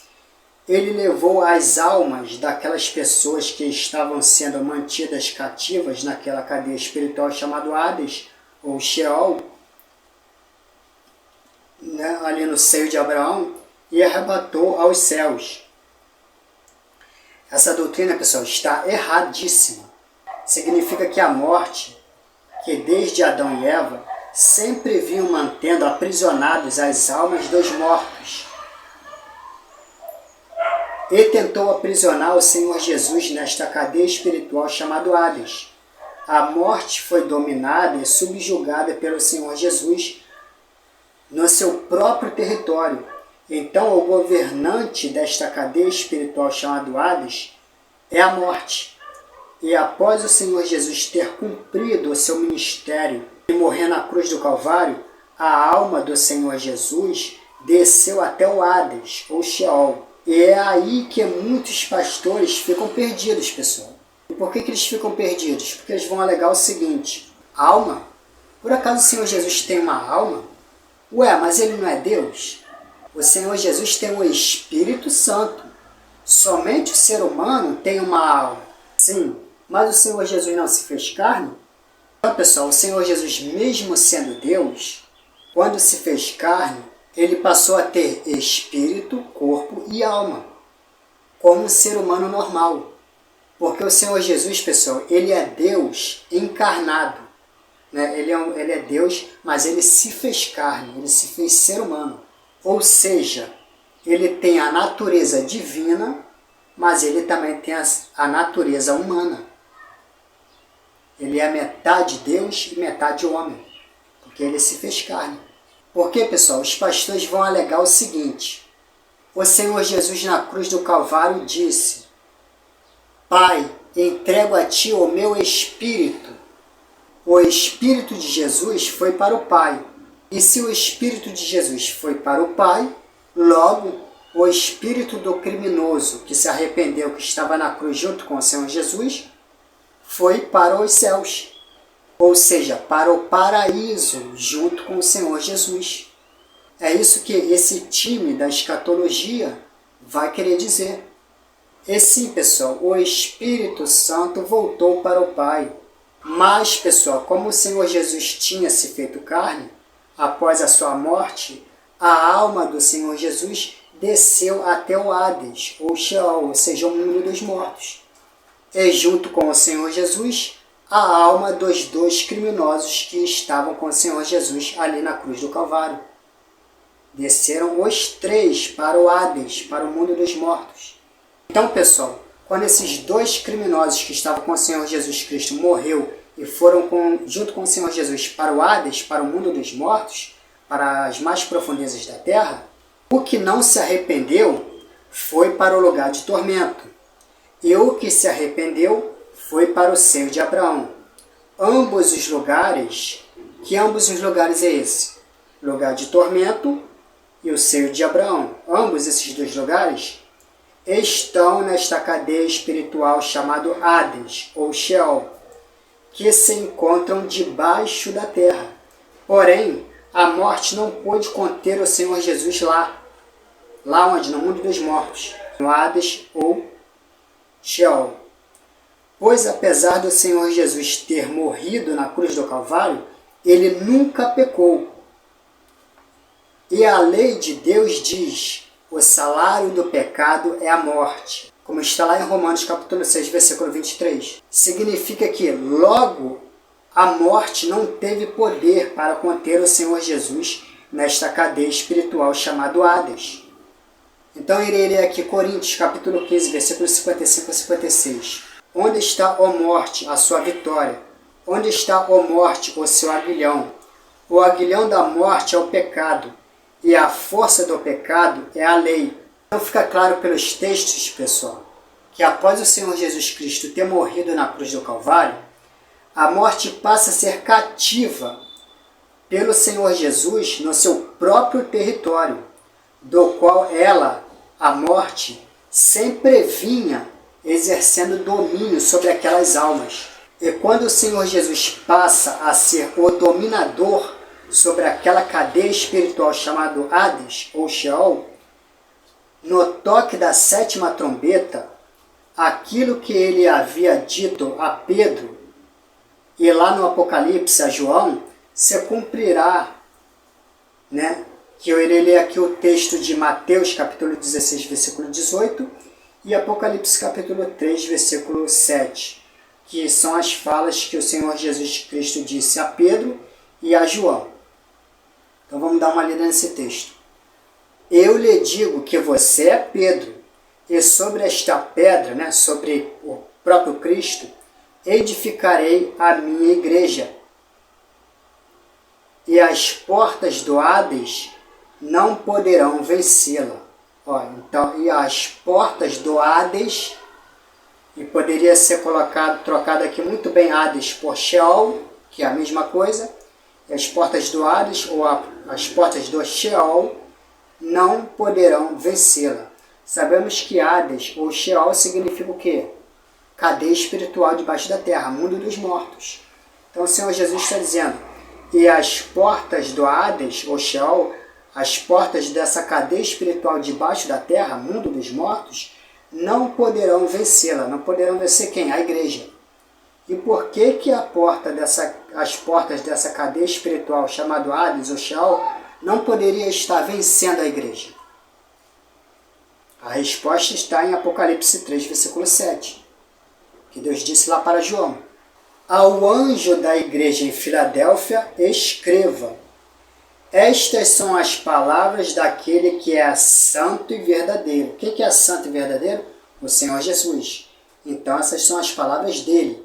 ele levou as almas daquelas pessoas que estavam sendo mantidas cativas naquela cadeia espiritual chamada Hades, ou Sheol, né, ali no seio de Abraão, e arrebatou aos céus. Essa doutrina, pessoal, está erradíssima. Significa que a morte, que desde Adão e Eva, sempre vinham mantendo aprisionados as almas dos mortos. E tentou aprisionar o Senhor Jesus nesta cadeia espiritual chamada Hades. A morte foi dominada e subjugada pelo Senhor Jesus no seu próprio território. Então, o governante desta cadeia espiritual chamada Hades é a morte. E após o Senhor Jesus ter cumprido o seu ministério e morrer na cruz do Calvário, a alma do Senhor Jesus desceu até o Hades, ou Sheol. E é aí que muitos pastores ficam perdidos, pessoal. E por que eles ficam perdidos? Porque eles vão alegar o seguinte: alma? Por acaso o Senhor Jesus tem uma alma? Ué, mas ele não é Deus? O Senhor Jesus tem o Espírito Santo. Somente o ser humano tem uma alma. Sim, mas o Senhor Jesus não se fez carne? Então, pessoal, o Senhor Jesus, mesmo sendo Deus, quando se fez carne, ele passou a ter espírito, corpo e alma, como um ser humano normal. Porque o Senhor Jesus, pessoal, ele é Deus encarnado. Né? Ele é Deus, mas ele se fez carne, ele se fez ser humano. Ou seja, ele tem a natureza divina, mas ele também tem a natureza humana. Ele é metade Deus e metade homem, porque ele se fez carne. Porque, pessoal, os pastores vão alegar o seguinte: o Senhor Jesus na cruz do Calvário disse: Pai, entrego a Ti o meu Espírito. O Espírito de Jesus foi para o Pai. E se o Espírito de Jesus foi para o Pai, logo o Espírito do criminoso que se arrependeu, que estava na cruz junto com o Senhor Jesus, foi para os céus. Ou seja, para o paraíso, junto com o Senhor Jesus. É isso que esse time da escatologia vai querer dizer. E sim, pessoal, o Espírito Santo voltou para o Pai. Mas, pessoal, como o Senhor Jesus tinha se feito carne, após a sua morte, a alma do Senhor Jesus desceu até o Hades, ou Sheol, ou seja, o mundo dos mortos. E junto com o Senhor Jesus, a alma dos dois criminosos que estavam com o Senhor Jesus ali na cruz do Calvário. Desceram os três para o Hades, para o mundo dos mortos. Então, pessoal, quando esses dois criminosos que estavam com o Senhor Jesus Cristo morreu e foram junto com o Senhor Jesus para o Hades, para o mundo dos mortos, para as mais profundezas da terra, o que não se arrependeu foi para o lugar de tormento. E o que se arrependeu foi para o seio de Abraão. Ambos os lugares, que ambos os lugares é esse? Lugar de tormento e o seio de Abraão. Ambos esses dois lugares estão nesta cadeia espiritual chamada Hades, ou Sheol, que se encontram debaixo da terra. Porém, a morte não pôde conter o Senhor Jesus lá onde? No mundo dos mortos, no Hades ou Sheol. Pois apesar do Senhor Jesus ter morrido na cruz do Calvário, ele nunca pecou. E a lei de Deus diz: o salário do pecado é a morte. Como está lá em Romanos capítulo 6, versículo 23. Significa que logo a morte não teve poder para conter o Senhor Jesus nesta cadeia espiritual chamada Hades. Então irei ler aqui Coríntios capítulo 15, versículos 55 a 56. Onde está, ó morte, a sua vitória? Onde está, ó morte, o seu aguilhão? O aguilhão da morte é o pecado, e a força do pecado é a lei. Então fica claro pelos textos, pessoal, que após o Senhor Jesus Cristo ter morrido na cruz do Calvário, a morte passa a ser cativa pelo Senhor Jesus no seu próprio território, do qual ela, a morte, sempre vinha exercendo domínio sobre aquelas almas. E quando o Senhor Jesus passa a ser o dominador sobre aquela cadeia espiritual chamada Hades ou Sheol, no toque da 7ª trombeta, aquilo que ele havia dito a Pedro e lá no Apocalipse a João, se cumprirá, né? Que eu irei ler aqui o texto de Mateus capítulo 16, versículo 18 e Apocalipse capítulo 3, versículo 7, que são as falas que o Senhor Jesus Cristo disse a Pedro e a João. Então vamos dar uma lida nesse texto. Eu lhe digo que você é Pedro, e sobre esta pedra, né, sobre o próprio Cristo, edificarei a minha igreja. E as portas do Hades não poderão vencê-la. Então, e as portas do Hades, e poderia ser trocado aqui muito bem Hades por Sheol, que é a mesma coisa, e as portas do Hades ou as portas do Sheol não poderão vencê-la. Sabemos que Hades ou Sheol significa o quê? Cadeia espiritual debaixo da terra, mundo dos mortos. Então o Senhor Jesus está dizendo, e as portas do Hades ou Sheol, as portas dessa cadeia espiritual debaixo da terra, mundo dos mortos, não poderão vencê-la. Não poderão vencer quem? A igreja. E por que que as portas dessa cadeia espiritual chamada Hades ou Sheol não poderia estar vencendo a igreja? A resposta está em Apocalipse 3, versículo 7, que Deus disse lá para João. Ao anjo da igreja em Filadélfia, escreva: estas são as palavras daquele que é santo e verdadeiro. O que é santo e verdadeiro? O Senhor Jesus. Então essas são as palavras dele.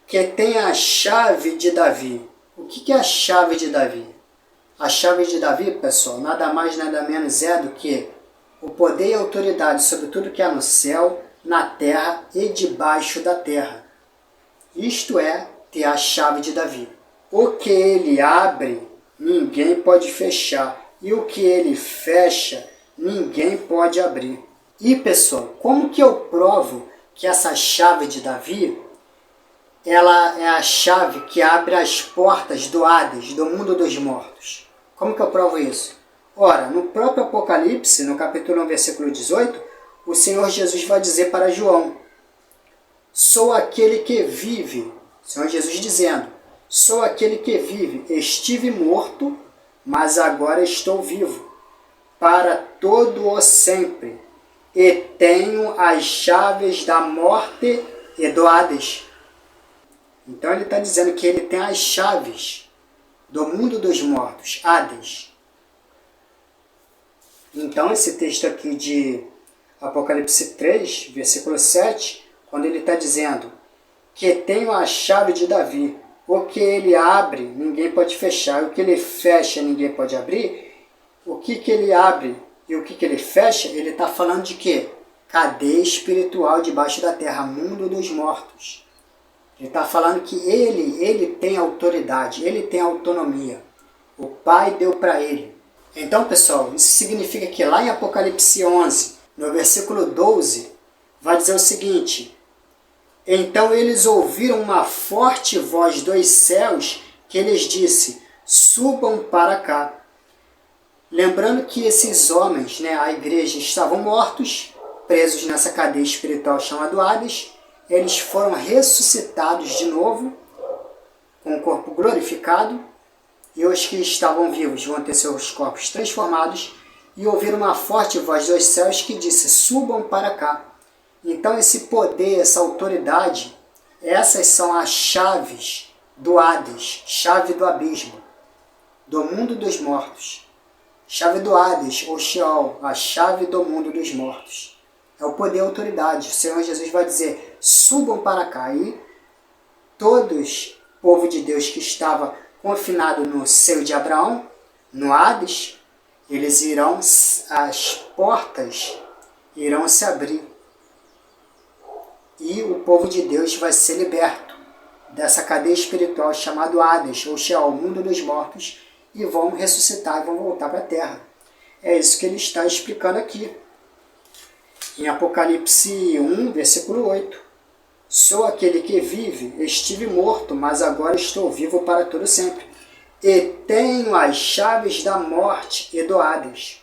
Que tem a chave de Davi. O que é a chave de Davi? A chave de Davi, pessoal, nada mais, nada menos é do que o poder e a autoridade sobre tudo que há no céu, na terra e debaixo da terra. Isto é ter a chave de Davi. O que ele abre, ninguém pode fechar. E o que ele fecha, ninguém pode abrir. E, pessoal, como que eu provo que essa chave de Davi, ela é a chave que abre as portas do Hades, do mundo dos mortos? Como que eu provo isso? Ora, no próprio Apocalipse, no capítulo 1, versículo 18, o Senhor Jesus vai dizer para João: sou aquele que vive, o Senhor Jesus dizendo, sou aquele que vive, estive morto, mas agora estou vivo, para todo o sempre, e tenho as chaves da morte e do Hades. Então ele está dizendo que ele tem as chaves do mundo dos mortos, Hades. Então esse texto aqui de Apocalipse 3, versículo 7, quando ele está dizendo que tenho a chave de Davi, o que ele abre, ninguém pode fechar, o que ele fecha, ninguém pode abrir, o que ele abre e o que ele fecha, ele está falando de quê? Cadeia espiritual debaixo da terra, mundo dos mortos. Ele está falando que ele tem autoridade, ele tem autonomia. O Pai deu para ele. Então, pessoal, isso significa que lá em Apocalipse 11, no versículo 12, vai dizer o seguinte: então eles ouviram uma forte voz dos céus que lhes disse: subam para cá. Lembrando que esses homens, a igreja, estavam mortos, presos nessa cadeia espiritual chamada Hades. Eles foram ressuscitados de novo, com o corpo glorificado, e os que estavam vivos vão ter seus corpos transformados, e ouviram uma forte voz dos céus que disse: subam para cá. Então esse poder, essa autoridade, essas são as chaves do Hades, chave do abismo, do mundo dos mortos. Chave do Hades, ou Sheol, a chave do mundo dos mortos. É o poder e a autoridade. O Senhor Jesus vai dizer: subam para cá. E todos, o povo de Deus que estava confinado no seio de Abraão, no Hades, eles irão, as portas irão se abrir. E o povo de Deus vai ser liberto dessa cadeia espiritual chamada Hades, ou Sheol, mundo dos mortos, e vão ressuscitar e vão voltar para a terra. É isso que ele está explicando aqui. Em Apocalipse 1, versículo 8. Sou aquele que vive, estive morto, mas agora estou vivo para todo sempre. E tenho as chaves da morte e do Hades.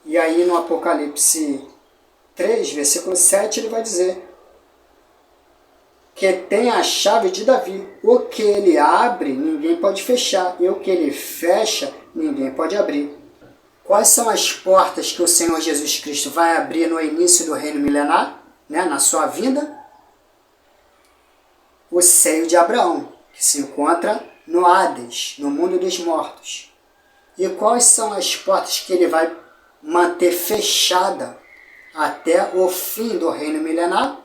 E aí no Apocalipse 3, versículo 7, ele vai dizer que tem a chave de Davi. O que ele abre, ninguém pode fechar. E o que ele fecha, ninguém pode abrir. Quais são as portas que o Senhor Jesus Cristo vai abrir no início do reino milenar, né, na sua vinda? O seio de Abraão, que se encontra no Hades, no mundo dos mortos. E quais são as portas que ele vai manter fechada até o fim do reino milenar?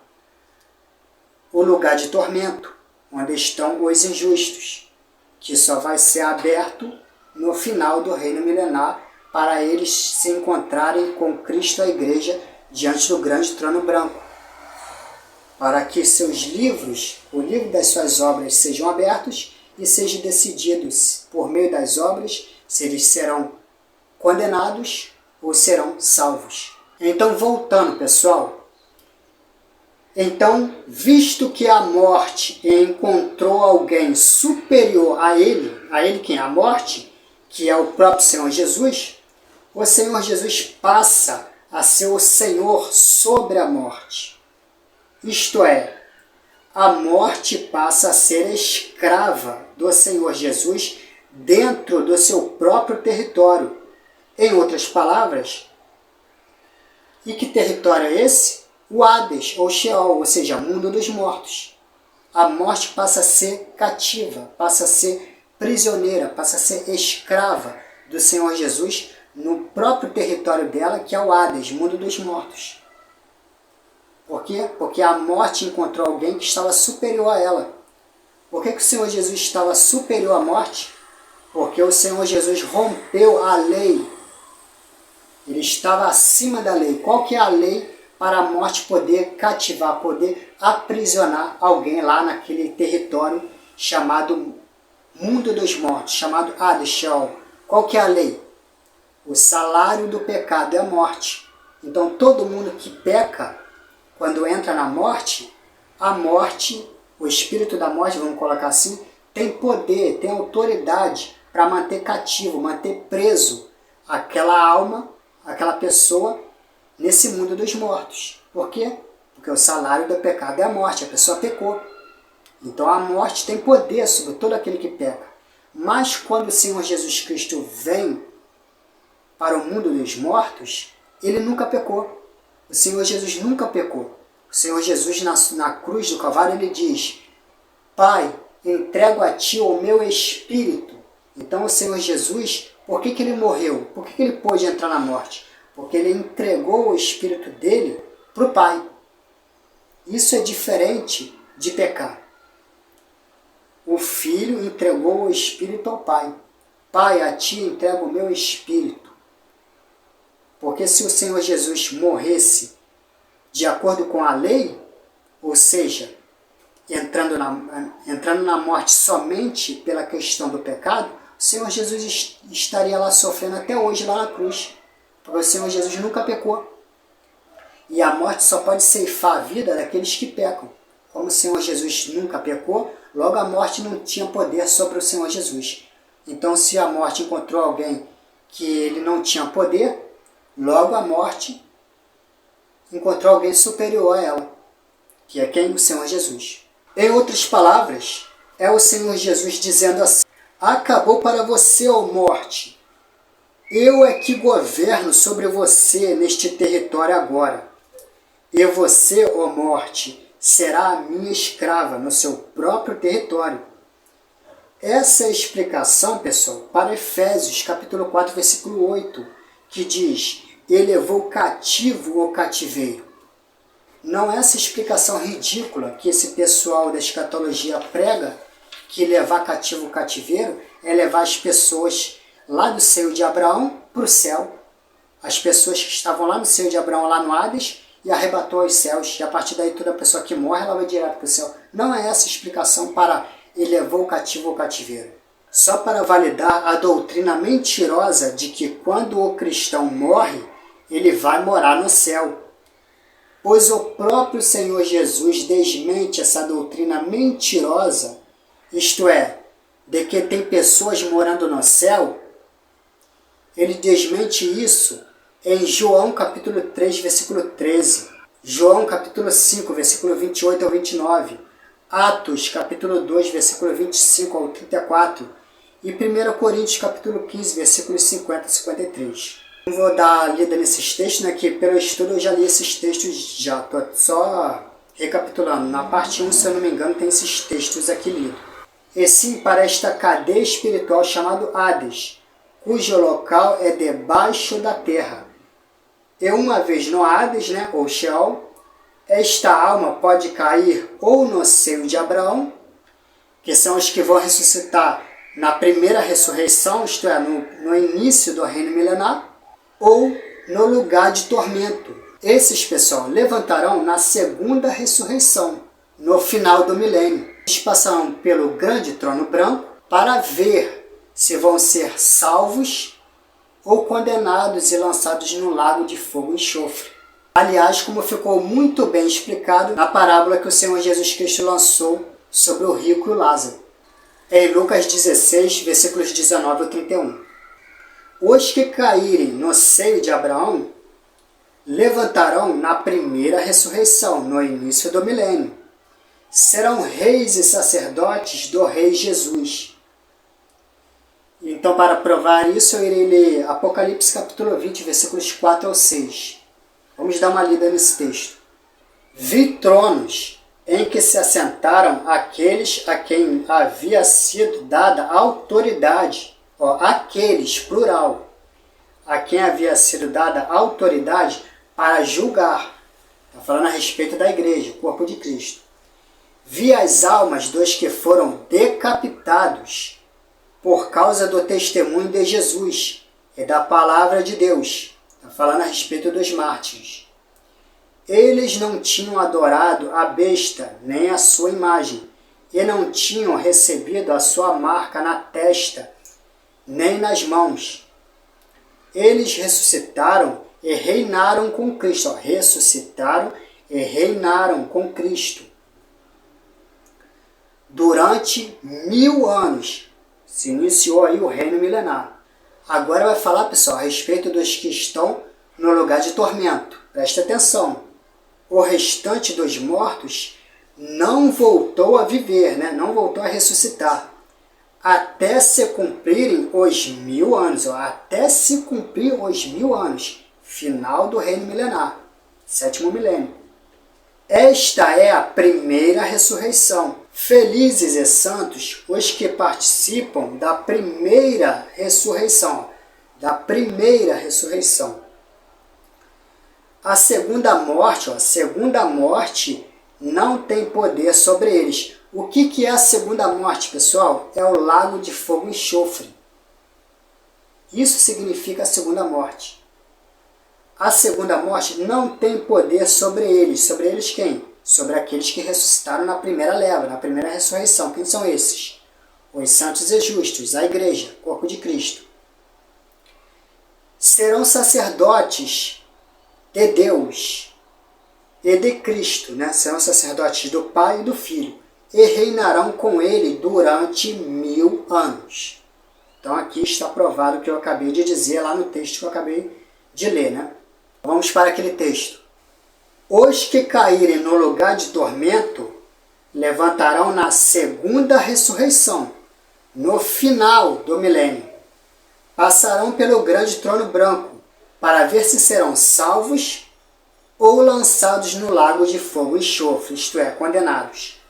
O lugar de tormento, onde estão os injustos, que só vai ser aberto no final do reino milenar para eles se encontrarem com Cristo e a igreja diante do grande trono branco, para que seus livros, o livro das suas obras, sejam abertos e sejam decididos por meio das obras se eles serão condenados ou serão salvos. Então, voltando, pessoal. Então, visto que a morte encontrou alguém superior a ele quem? A morte, que é o próprio Senhor Jesus, o Senhor Jesus passa a ser o Senhor sobre a morte. Isto é, a morte passa a ser escrava do Senhor Jesus dentro do seu próprio território. Em outras palavras, e que território é esse? O Hades, ou Sheol, ou seja, mundo dos mortos. A morte passa a ser cativa, passa a ser prisioneira, passa a ser escrava do Senhor Jesus no próprio território dela, que é o Hades, mundo dos mortos. Por quê? Porque a morte encontrou alguém que estava superior a ela. Por que o Senhor Jesus estava superior à morte? Porque o Senhor Jesus rompeu a lei. Ele estava acima da lei. Qual que é a lei para a morte poder cativar, poder aprisionar alguém lá naquele território chamado mundo dos mortos, chamado Hades, Sheol? Qual que é a lei? O salário do pecado é a morte. Então todo mundo que peca, quando entra na morte, a morte, o espírito da morte, vamos colocar assim, tem poder, tem autoridade para manter cativo, manter preso aquela alma, aquela pessoa nesse mundo dos mortos. Por quê? Porque o salário do pecado é a morte, a pessoa pecou. Então a morte tem poder sobre todo aquele que peca. Mas quando o Senhor Jesus Cristo vem para o mundo dos mortos, ele nunca pecou. O Senhor Jesus nunca pecou. O Senhor Jesus na cruz do Calvário ele diz: Pai, entrego a Ti o meu espírito. Então o Senhor Jesus, por que ele morreu? Por que ele pôde entrar na morte? Porque ele entregou o espírito dele para o Pai. Isso é diferente de pecar. O Filho entregou o espírito ao Pai. Pai, a Ti entrego o meu espírito. Porque se o Senhor Jesus morresse de acordo com a lei, ou seja, entrando na morte somente pela questão do pecado, o Senhor Jesus estaria lá sofrendo até hoje lá na cruz. Porque o Senhor Jesus nunca pecou. E a morte só pode ceifar a vida daqueles que pecam. Como o Senhor Jesus nunca pecou, logo a morte não tinha poder sobre o Senhor Jesus. Então se a morte encontrou alguém que ele não tinha poder, logo a morte encontrou alguém superior a ela, que é quem? O Senhor Jesus. Em outras palavras, é o Senhor Jesus dizendo assim: acabou para você, ó morte. Eu é que governo sobre você neste território agora. E você, ó morte, será a minha escrava no seu próprio território. Essa é a explicação, pessoal, para Efésios, capítulo 4, versículo 8, que diz: ele levou cativo o cativeiro. Não é essa explicação ridícula que esse pessoal da escatologia prega, que levar cativo o cativeiro é levar as pessoas lá do seio de Abraão para o céu. As pessoas que estavam lá no seio de Abraão, lá no Hades, e arrebatou aos céus. E a partir daí toda pessoa que morre, ela vai direto para o céu. Não é essa explicação para ele levou o cativo ao cativeiro. Só para validar a doutrina mentirosa de que quando o cristão morre, ele vai morar no céu. Pois o próprio Senhor Jesus desmente essa doutrina mentirosa, isto é, de que tem pessoas morando no céu. Ele desmente isso em João capítulo 3, versículo 13, João capítulo 5, versículo 28 ao 29, Atos capítulo 2, versículo 25 ao 34 e 1 Coríntios capítulo 15, versículos 50 a 53. Não vou dar lida nesses textos, né, que pelo estudo eu já li esses textos já, estou só recapitulando. Na parte 1, se eu não me engano, tem esses textos aqui lidos. E sim, para esta cadeia espiritual chamada Hades, cujo local é debaixo da terra. E uma vez no Hades, né, ou Sheol, esta alma pode cair ou no seio de Abraão, que são os que vão ressuscitar na primeira ressurreição, isto é, no início do reino milenar, ou no lugar de tormento. Esses, pessoal, levantarão na segunda ressurreição, no final do milênio. Eles passarão pelo grande trono branco para ver se vão ser salvos ou condenados e lançados no lago de fogo e enxofre. Aliás, como ficou muito bem explicado na parábola que o Senhor Jesus Cristo lançou sobre o rico e o Lázaro, em Lucas 16, versículos 19 ao 31. Os que caírem no seio de Abraão levantarão na primeira ressurreição, no início do milênio. Serão reis e sacerdotes do rei Jesus. Então, para provar isso, eu irei ler Apocalipse capítulo 20, versículos 4 ao 6. Vamos dar uma lida nesse texto. Vi tronos em que se assentaram aqueles a quem havia sido dada autoridade, aqueles, plural, a quem havia sido dada autoridade para julgar. Está falando a respeito da igreja, o corpo de Cristo. Vi as almas dos que foram decapitados por causa do testemunho de Jesus e da palavra de Deus. Está falando a respeito dos mártires. Eles não tinham adorado a besta, nem a sua imagem, e não tinham recebido a sua marca na testa, nem nas mãos. Eles ressuscitaram e reinaram com Cristo. Ressuscitaram e reinaram com Cristo durante 1000 anos. Se iniciou aí o reino milenar. Agora vai falar, pessoal, a respeito dos que estão no lugar de tormento. Presta atenção. O restante dos mortos não voltou a viver, né? Não voltou a ressuscitar, até se cumprirem os 1000 anos. Até se cumprir os 1000 anos. Final do reino milenar. 7º milênio. Esta é a primeira ressurreição. Felizes e santos os que participam da primeira ressurreição. Da primeira ressurreição. A segunda morte não tem poder sobre eles. O que é a segunda morte, pessoal? É o lago de fogo e enxofre. Isso significa a segunda morte. A segunda morte não tem poder sobre eles. Sobre eles quem? Sobre aqueles que ressuscitaram na primeira leva, na primeira ressurreição. Quem são esses? Os santos e justos, a igreja, corpo de Cristo. Serão sacerdotes de Deus e de Cristo, né? Serão sacerdotes do Pai e do Filho, e reinarão com ele durante 1000 anos. Então aqui está provado o que eu acabei de dizer lá no texto que eu acabei de ler, né? Vamos para aquele texto. Os que caírem no lugar de tormento levantarão na segunda ressurreição, no final do milênio. Passarão pelo grande trono branco, para ver se serão salvos ou lançados no lago de fogo e enxofre, isto é, condenados.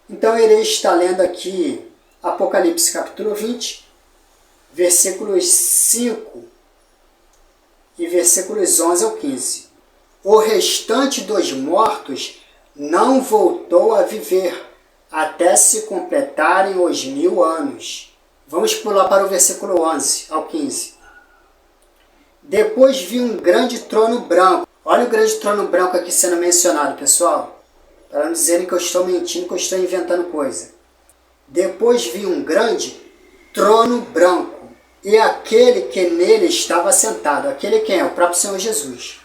Então eu irei estar lendo aqui Apocalipse capítulo 20, versículos 5 e versículos 11 ao 15. O restante dos mortos não voltou a viver, até se completarem os 1000 anos. Vamos pular para o versículo 11 ao 15. Depois vi um grande trono branco. Olha o grande trono branco aqui sendo mencionado, pessoal. Para não dizerem que eu estou mentindo, que eu estou inventando coisa. Depois vi um grande trono branco, e aquele que nele estava sentado. Aquele quem é? O próprio Senhor Jesus.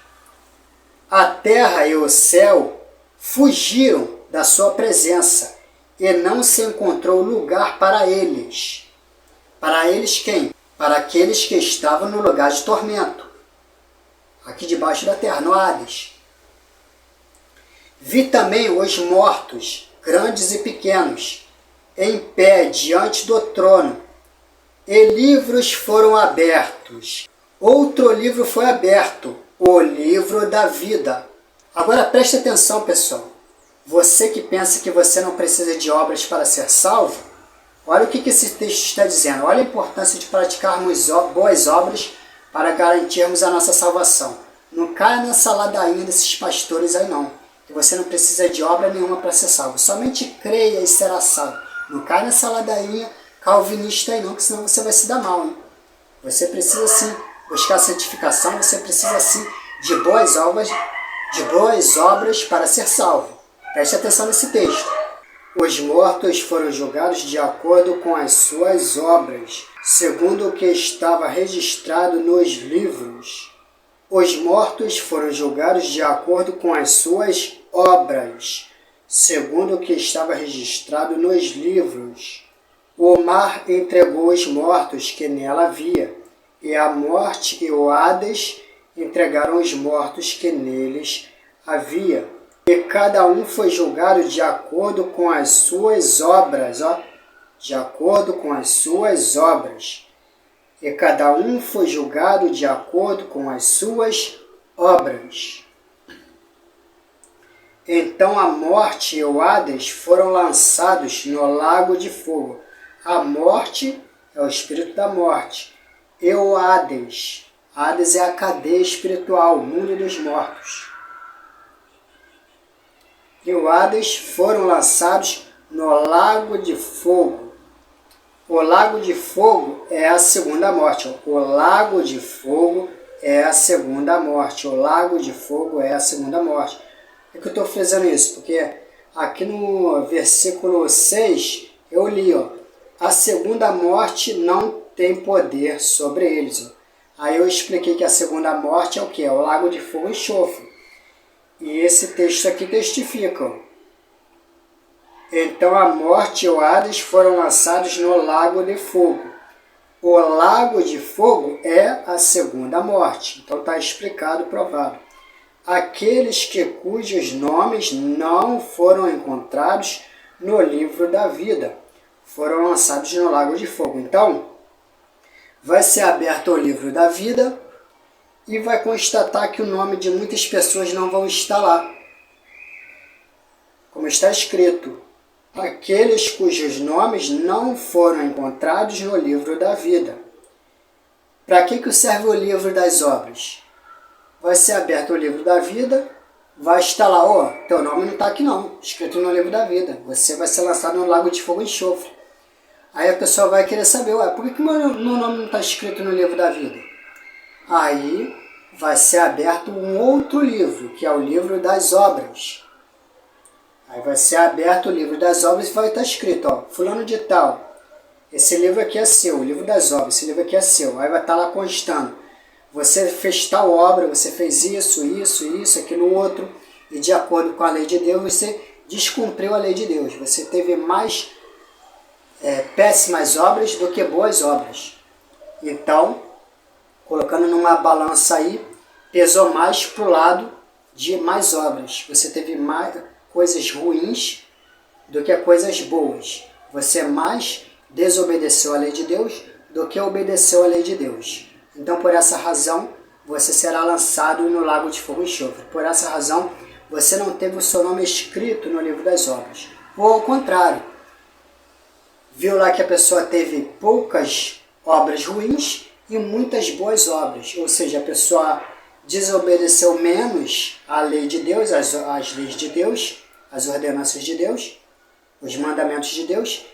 A terra e o céu fugiram da sua presença, e não se encontrou lugar para eles. Para eles quem? Para aqueles que estavam no lugar de tormento. aqui debaixo da terra, no Hades. Vi também os mortos, grandes e pequenos, em pé diante do trono, e livros foram abertos. Outro livro foi aberto, o livro da vida. Agora preste atenção, pessoal. Você que pensa que você não precisa de obras para ser salvo, olha o que esse texto está dizendo. Olha a importância de praticarmos boas obras para garantirmos a nossa salvação. Não caia nessa ladainha desses pastores aí não, que você não precisa de obra nenhuma para ser salvo. Somente creia e será salvo. Não caia nessa ladainha calvinista aí não, que senão você vai se dar mal, hein? Você precisa sim buscar santificação, você precisa sim de boas obras para ser salvo. Preste atenção nesse texto. Os mortos foram julgados de acordo com as suas obras, segundo o que estava registrado nos livros. Os mortos foram julgados de acordo com as suas obras, segundo o que estava registrado nos livros. O mar entregou os mortos que nela havia, e a morte e o Hades entregaram os mortos que neles havia. E cada um foi julgado de acordo com as suas obras, de acordo com as suas obras. E cada um foi julgado de acordo com as suas obras. Então a morte e o Hades foram lançados no lago de fogo. A morte é o espírito da morte. E o Hades. Hades é a cadeia espiritual, o mundo dos mortos. E o Hades foram lançados no lago de fogo. O lago de fogo é a segunda morte. O lago de fogo é a segunda morte. O lago de fogo é a segunda morte. Por que eu estou frisando isso? Porque aqui no versículo 6 eu li, a segunda morte não tem poder sobre eles. Aí eu expliquei que a segunda morte é o que? É o lago de fogo e enxofre. E esse texto aqui testifica. Então a morte e o Hades foram lançados no lago de fogo. O lago de fogo é a segunda morte. Então está explicado, provado. Aqueles cujos nomes não foram encontrados no livro da vida foram lançados no lago de fogo. Então, vai ser aberto o livro da vida e vai constatar que o nome de muitas pessoas não vão estar lá. Como está escrito, aqueles cujos nomes não foram encontrados no livro da vida. Para que serve o livro das obras? Vai ser aberto o livro da vida, vai estar lá, teu nome não está aqui não, escrito no livro da vida. Você vai ser lançado no lago de fogo e enxofre. Aí a pessoa vai querer saber, por que meu nome não está escrito no livro da vida? Aí vai ser aberto um outro livro, que é o livro das obras. Aí vai ser aberto o livro das obras e vai estar escrito, fulano de tal, esse livro aqui é seu, o livro das obras, esse livro aqui é seu. Aí vai estar lá constando, você fez tal obra, você fez isso, aquilo outro, e de acordo com a lei de Deus, você descumpriu a lei de Deus. Você teve mais péssimas obras do que boas obras. Então, colocando numa balança aí, pesou mais para o lado de mais obras. Você teve mais coisas ruins do que coisas boas. Você mais desobedeceu a lei de Deus do que obedeceu a lei de Deus. Então, por essa razão, você será lançado no lago de fogo e enxofre. Por essa razão, você não teve o seu nome escrito no livro das obras. Ou ao contrário, viu lá que a pessoa teve poucas obras ruins e muitas boas obras. Ou seja, a pessoa desobedeceu menos a lei de Deus, as leis de Deus, as ordenanças de Deus, os mandamentos de Deus,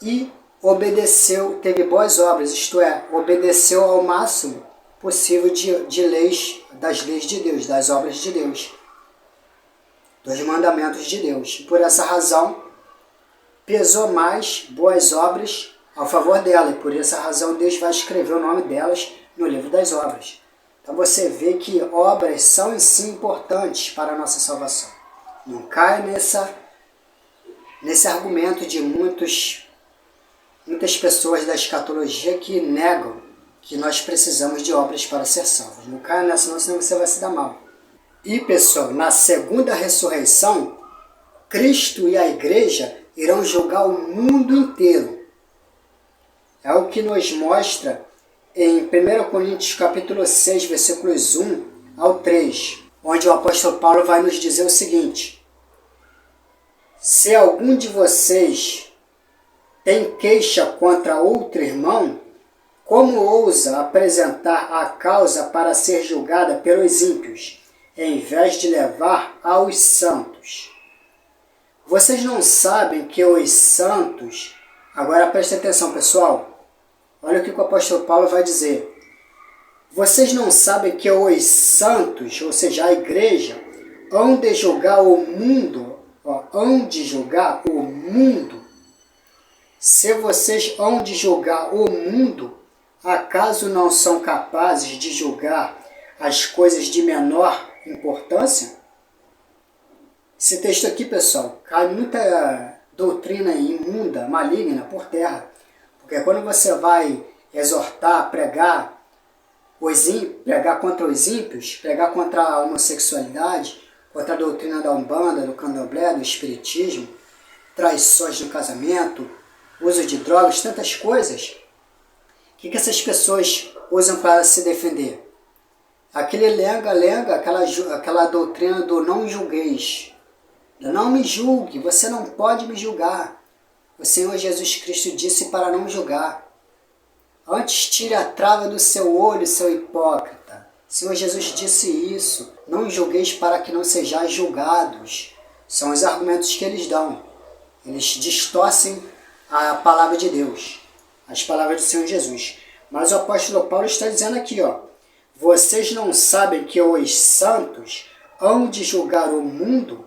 e obedeceu, teve boas obras, isto é, obedeceu ao máximo possível de leis, das leis de Deus, das obras de Deus, dos mandamentos de Deus. E por essa razão, pesou mais boas obras ao favor dela, e por essa razão Deus vai escrever o nome delas no livro das obras. Então você vê que obras são em si importantes para a nossa salvação. Não caia nesse argumento de muitas pessoas da escatologia que negam que nós precisamos de obras para ser salvos. Não caia nessa não, senão você vai se dar mal. E pessoal, na segunda ressurreição, Cristo e a igreja irão julgar o mundo inteiro. É o que nos mostra em 1 Coríntios capítulo 6, versículos 1 ao 3, onde o apóstolo Paulo vai nos dizer o seguinte: se algum de vocês tem queixa contra outro irmão, como ousa apresentar a causa para ser julgada pelos ímpios, em vez de levar aos santos? Vocês não sabem que os santos... Agora preste atenção, pessoal. Olha o que o apóstolo Paulo vai dizer. Vocês não sabem que os santos, ou seja, a igreja, hão de julgar o mundo, hão de julgar o mundo. Se vocês hão de julgar o mundo, acaso não são capazes de julgar as coisas de menor importância? Esse texto aqui, pessoal, cai muita doutrina imunda, maligna por terra. Porque quando você vai exortar, pregar contra os ímpios, pregar contra a homossexualidade, contra a doutrina da Umbanda, do Candomblé, do Espiritismo, traições no casamento, uso de drogas, tantas coisas, o que essas pessoas usam para se defender? Aquele lenga-lenga, aquela doutrina do não julgueis. Não me julgue, você não pode me julgar. O Senhor Jesus Cristo disse para não julgar. Antes tire a trava do seu olho, seu hipócrita. O Senhor Jesus disse isso. Não julgueis para que não sejais julgados. São os argumentos que eles dão. Eles distorcem a palavra de Deus, as palavras do Senhor Jesus. Mas o apóstolo Paulo está dizendo aqui, vocês não sabem que os santos hão de julgar o mundo?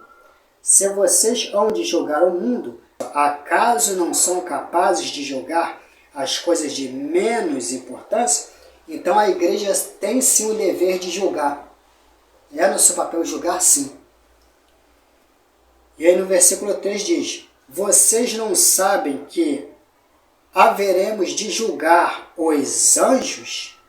Se vocês hão de julgar o mundo, acaso não são capazes de julgar as coisas de menos importância? Então a igreja tem sim o dever de julgar. É no seu papel julgar, sim. E aí no versículo 3 diz: vocês não sabem que haveremos de julgar os anjos?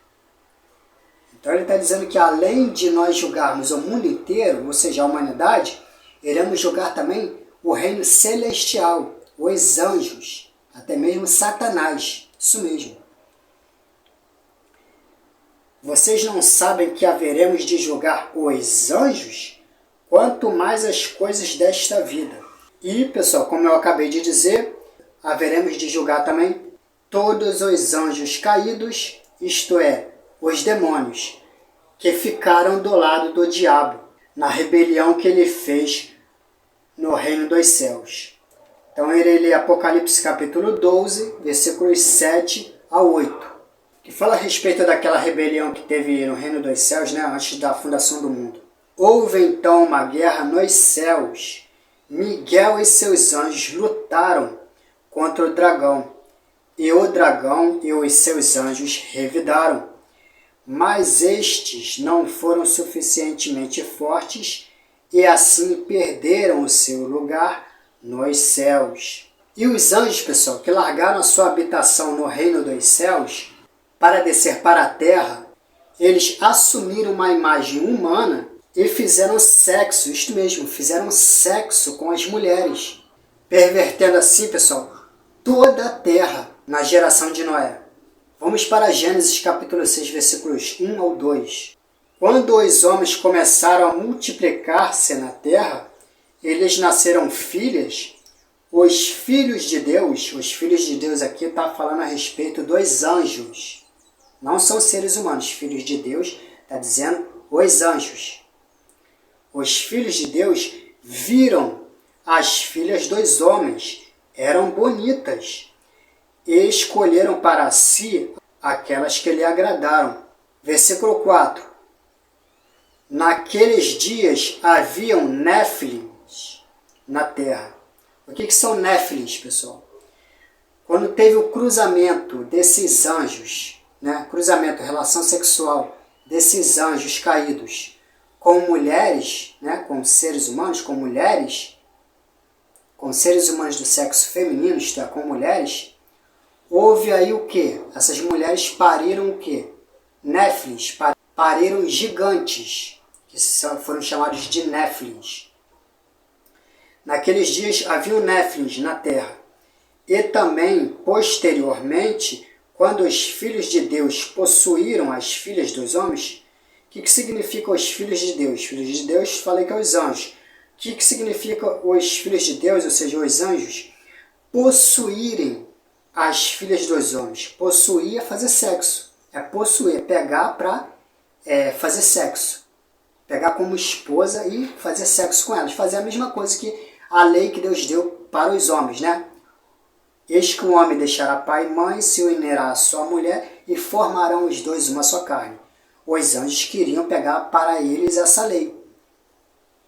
Então ele está dizendo que além de nós julgarmos o mundo inteiro, ou seja, a humanidade, iremos julgar também o reino celestial, os anjos, até mesmo Satanás. Isso mesmo. Vocês não sabem que haveremos de julgar os anjos? Quanto mais as coisas desta vida. E, pessoal, como eu acabei de dizer, haveremos de julgar também todos os anjos caídos, isto é, os demônios, que ficaram do lado do diabo, na rebelião que ele fez no reino dos céus. Então ele lê Apocalipse capítulo 12, versículos 7 a 8, que fala a respeito daquela rebelião que teve no reino dos céus, antes da fundação do mundo. Houve então uma guerra nos céus. Miguel e seus anjos lutaram contra o dragão, e o dragão e os seus anjos revidaram. Mas estes não foram suficientemente fortes e assim perderam o seu lugar nos céus. E os anjos, pessoal, que largaram a sua habitação no reino dos céus para descer para a terra, eles assumiram uma imagem humana e fizeram sexo, isto mesmo, fizeram sexo com as mulheres, pervertendo assim, pessoal, toda a terra na geração de Noé. Vamos para Gênesis capítulo 6, versículos 1 ao 2. Quando os homens começaram a multiplicar-se na terra, eles nasceram filhas. Os filhos de Deus aqui está falando a respeito dos anjos. Não são seres humanos, filhos de Deus, está dizendo os anjos. Os filhos de Deus viram as filhas dos homens, eram bonitas, e escolheram para si aquelas que lhe agradaram. Versículo 4. Naqueles dias haviam néfilins na terra. O que são néfilins, pessoal? Quando teve o cruzamento desses anjos, cruzamento, relação sexual desses anjos caídos com mulheres, com seres humanos, com mulheres, com seres humanos do sexo feminino, isto é, com mulheres, houve aí o quê? Essas mulheres pariram o quê? Néfilins, pariram gigantes, que foram chamados de néfilins. Naqueles dias haviam néfilins na terra. E também, posteriormente, quando os filhos de Deus possuíram as filhas dos homens, o que significa os filhos de Deus? Filhos de Deus, falei que é os anjos. O que significa os filhos de Deus, ou seja, os anjos? Possuírem as filhas dos homens. Possuir é fazer sexo. É possuir, é pegar para fazer sexo. Pegar como esposa e fazer sexo com elas. Fazer a mesma coisa que a lei que Deus deu para os homens, né? Eis que o homem deixará pai e mãe, se unirá à sua mulher e formarão os dois uma só carne. Os anjos queriam pegar para eles essa lei.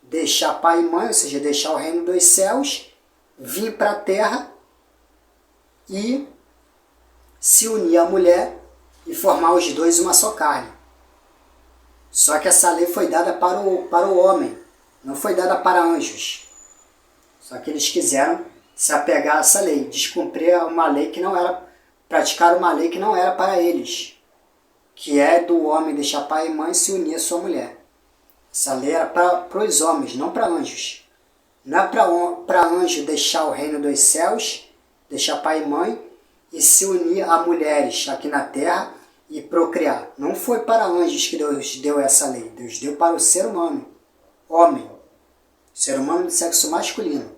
Deixar pai e mãe, ou seja, deixar o reino dos céus, vir para a terra e se unir à mulher e formar os dois uma só carne. Só que essa lei foi dada para o homem, não foi dada para anjos. Só que eles quiseram se apegar a essa lei, descumprir uma lei que não era, praticar uma lei que não era para eles, que é do homem deixar pai e mãe e se unir à sua mulher. Essa lei era para os homens, não para anjos. Não é para anjo deixar o reino dos céus, deixar pai e mãe e se unir a mulheres aqui na terra e procriar. Não foi para anjos que Deus deu essa lei. Deus deu para o ser humano, homem, ser humano de sexo masculino.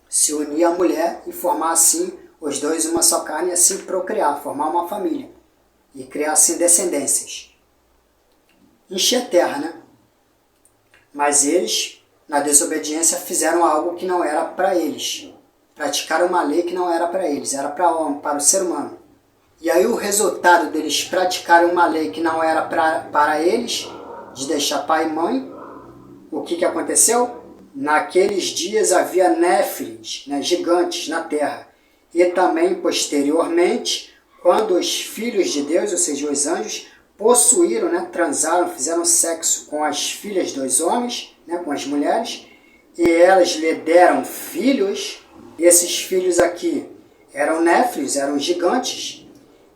Se unir à mulher e formar assim os dois uma só carne e assim procriar, formar uma família e criar assim descendências. Encher a terra, né? Mas eles, na desobediência, fizeram algo que não era para eles. Praticaram uma lei que não era para eles, era para o ser humano. E aí o resultado deles praticarem uma lei que não era para eles, de deixar pai e mãe, o que aconteceu? Naqueles dias havia néfilins, né, gigantes na terra. E também, posteriormente, quando os filhos de Deus, ou seja, os anjos, possuíram, né, transaram, fizeram sexo com as filhas dos homens, né, com as mulheres, e elas lhe deram filhos. Esses filhos aqui eram néfilins, eram gigantes.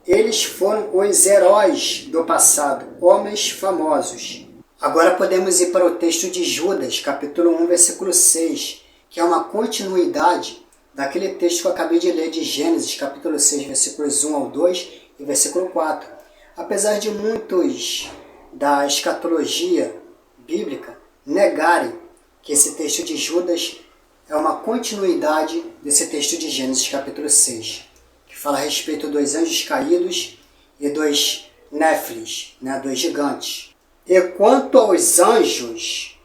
Eles foram os heróis do passado, homens famosos. Agora podemos ir para o texto de Judas, capítulo 1, versículo 6, que é uma continuidade daquele texto que eu acabei de ler de Gênesis, capítulo 6, versículos 1 ao 2 e versículo 4. Apesar de muitos da escatologia bíblica negarem que esse texto de Judas é uma continuidade desse texto de Gênesis, capítulo 6, que fala a respeito dos anjos caídos e dos néfilins, né, dos gigantes. E quanto aos anjos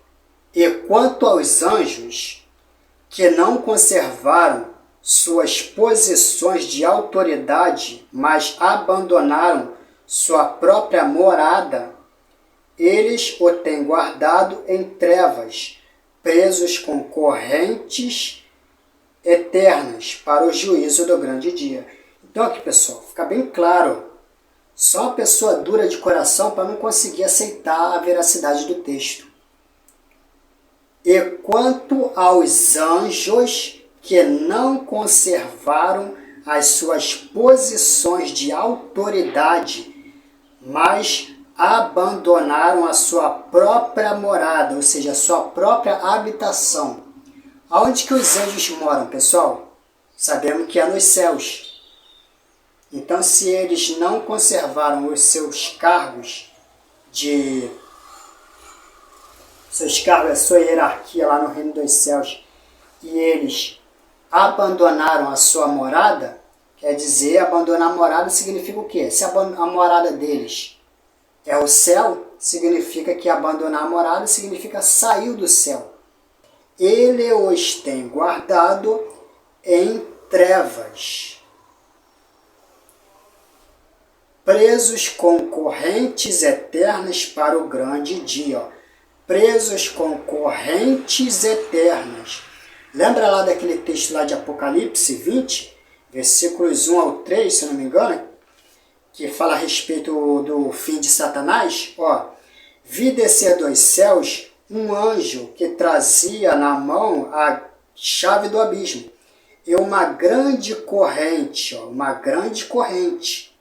que não conservaram suas posições de autoridade, mas abandonaram sua própria morada, eles o têm guardado em trevas, presos com correntes eternas para o juízo do grande dia. Então aqui, pessoal, fica bem claro. Só uma pessoa dura de coração para não conseguir aceitar a veracidade do texto. E quanto aos anjos que não conservaram as suas posições de autoridade, mas abandonaram a sua própria morada, ou seja, a sua própria habitação. Aonde que os anjos moram, pessoal? Sabemos que é nos céus. Então, se eles não conservaram os seus cargos, a sua hierarquia lá no reino dos céus, e eles abandonaram a sua morada, quer dizer, abandonar a morada significa o quê? Se a morada deles é o céu, significa que abandonar a morada significa sair do céu. Ele os tem guardado em trevas, presos com correntes eternas para o grande dia. Presos com correntes eternas. Lembra lá daquele texto lá de Apocalipse 20, versículos 1 ao 3, se não me engano, que fala a respeito do fim de Satanás? Vi descer dos céus um anjo que trazia na mão a chave do abismo e uma grande corrente, ó, uma grande corrente.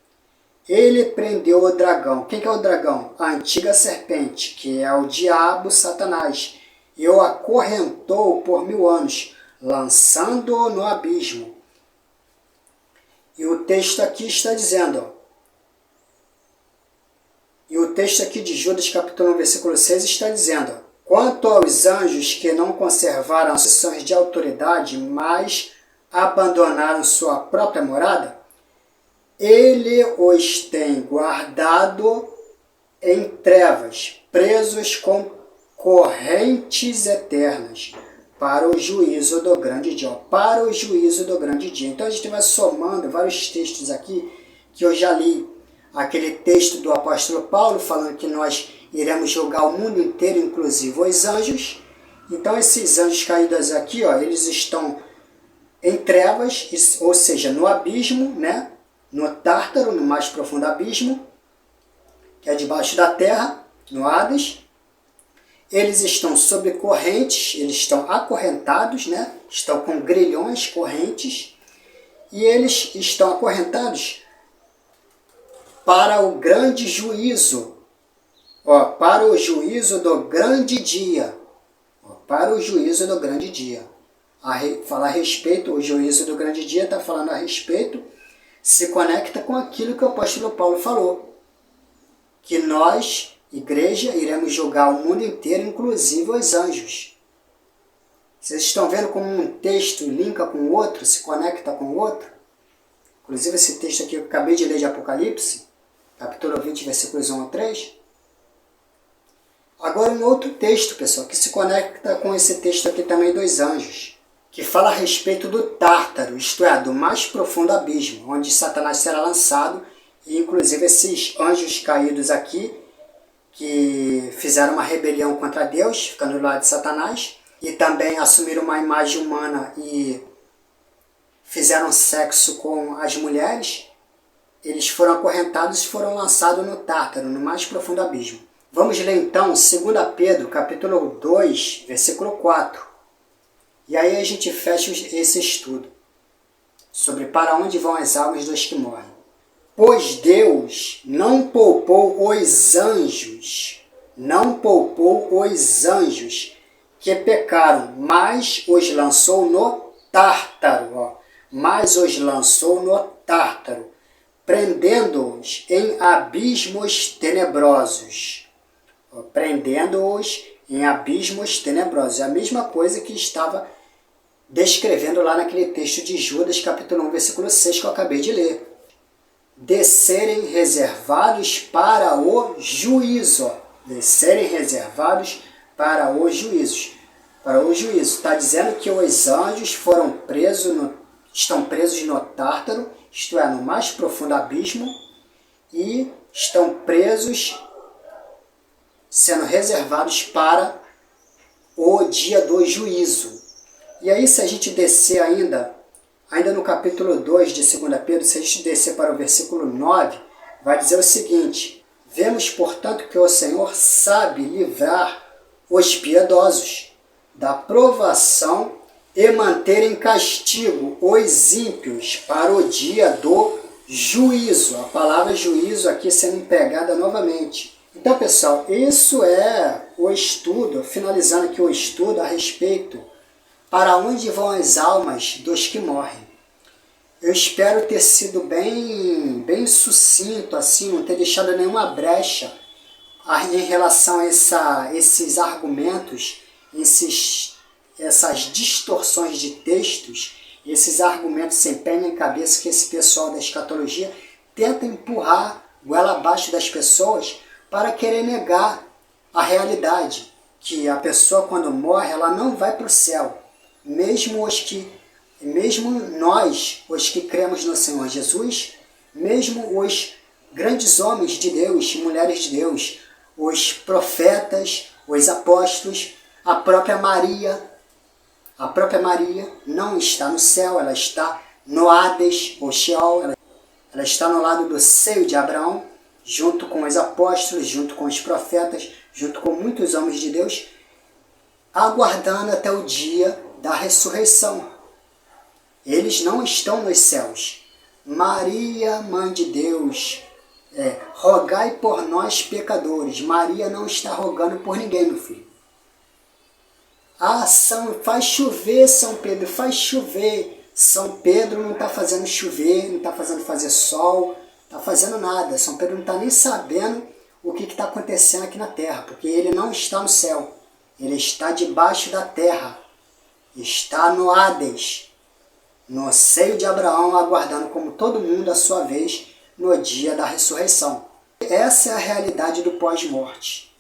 Ele prendeu o dragão. Quem que é o dragão? A antiga serpente, que é o diabo, Satanás. E o acorrentou por 1000 anos, lançando-o no abismo. E o texto aqui está dizendo, ó, e o texto aqui de Judas, capítulo 1, versículo 6, está dizendo, ó, quanto aos anjos que não conservaram as posições de autoridade, mas abandonaram sua própria morada, ele os tem guardado em trevas, presos com correntes eternas, para o juízo do grande dia. Para o juízo do grande dia. Então a gente vai somando vários textos aqui que eu já li. Aquele texto do apóstolo Paulo falando que nós iremos julgar o mundo inteiro, inclusive os anjos. Então esses anjos caídos aqui, ó, eles estão em trevas, ou seja, no abismo, né? No Tártaro, no mais profundo abismo, que é debaixo da terra, no Hades. Eles estão sob correntes, eles estão acorrentados, né? Estão com grilhões, correntes, e eles estão acorrentados para o grande juízo, ó, para o juízo do grande dia, ó, para o juízo do grande dia. Falar a respeito, o juízo do grande dia está falando a respeito, se conecta com aquilo que o apóstolo Paulo falou, que nós, igreja, iremos julgar o mundo inteiro, inclusive os anjos. Vocês estão vendo como um texto linka com o outro, se conecta com o outro? Inclusive esse texto aqui que eu acabei de ler de Apocalipse, capítulo 20, versículos 1 a 3. Agora um outro texto, pessoal, que se conecta com esse texto aqui também dos anjos, que fala a respeito do Tártaro, isto é, do mais profundo abismo, onde Satanás será lançado, e inclusive esses anjos caídos aqui, que fizeram uma rebelião contra Deus, ficando do lado de Satanás, e também assumiram uma imagem humana e fizeram sexo com as mulheres, eles foram acorrentados e foram lançados no Tártaro, no mais profundo abismo. Vamos ler então 2 Pedro, capítulo 2, versículo 4. E aí a gente fecha esse estudo sobre para onde vão as almas dos que morrem. Pois Deus não poupou os anjos que pecaram, mas os lançou no Tártaro, ó, prendendo-os em abismos tenebrosos. Ó, prendendo-os em abismos tenebrosos. É a mesma coisa que estava descrevendo lá naquele texto de Judas, capítulo 1, versículo 6, que eu acabei de ler. De serem reservados para o juízo. De serem reservados para os juízos. Para o juízo. Está dizendo que os anjos foram estão presos no Tártaro, isto é, no mais profundo abismo, e estão presos, sendo reservados para o dia do juízo. E aí, se a gente descer ainda no capítulo 2 de 2 Pedro, se a gente descer para o versículo 9, vai dizer o seguinte: vemos, portanto, que o Senhor sabe livrar os piedosos da provação e manter em castigo os ímpios para o dia do juízo. A palavra juízo aqui sendo empregada novamente. Então, pessoal, isso é o estudo, finalizando aqui o estudo a respeito para onde vão as almas dos que morrem. Eu espero ter sido bem sucinto, assim, não ter deixado nenhuma brecha em relação a esses argumentos, essas distorções de textos, esses argumentos sem pé nem cabeça que esse pessoal da escatologia tenta empurrar goela abaixo das pessoas para querer negar a realidade, que a pessoa quando morre ela não vai para o céu. Mesmo nós, os que cremos no Senhor Jesus, mesmo os grandes homens de Deus, mulheres de Deus, os profetas, os apóstolos, a própria Maria não está no céu, ela está no Hades, ou Sheol, ela está no lado do seio de Abraão, junto com os apóstolos, junto com os profetas, junto com muitos homens de Deus, aguardando até o dia da ressurreição. Eles não estão nos céus. Maria, Mãe de Deus, rogai por nós pecadores. Maria não está rogando por ninguém, meu filho. Faz chover, São Pedro, faz chover. São Pedro não está fazendo chover, não está fazendo fazer sol, não está fazendo nada. São Pedro não está nem sabendo o que está acontecendo aqui na terra, porque ele não está no céu. Ele está debaixo da terra. Está no Hades, no seio de Abraão, aguardando como todo mundo a sua vez no dia da ressurreição. Essa é a realidade do pós-morte.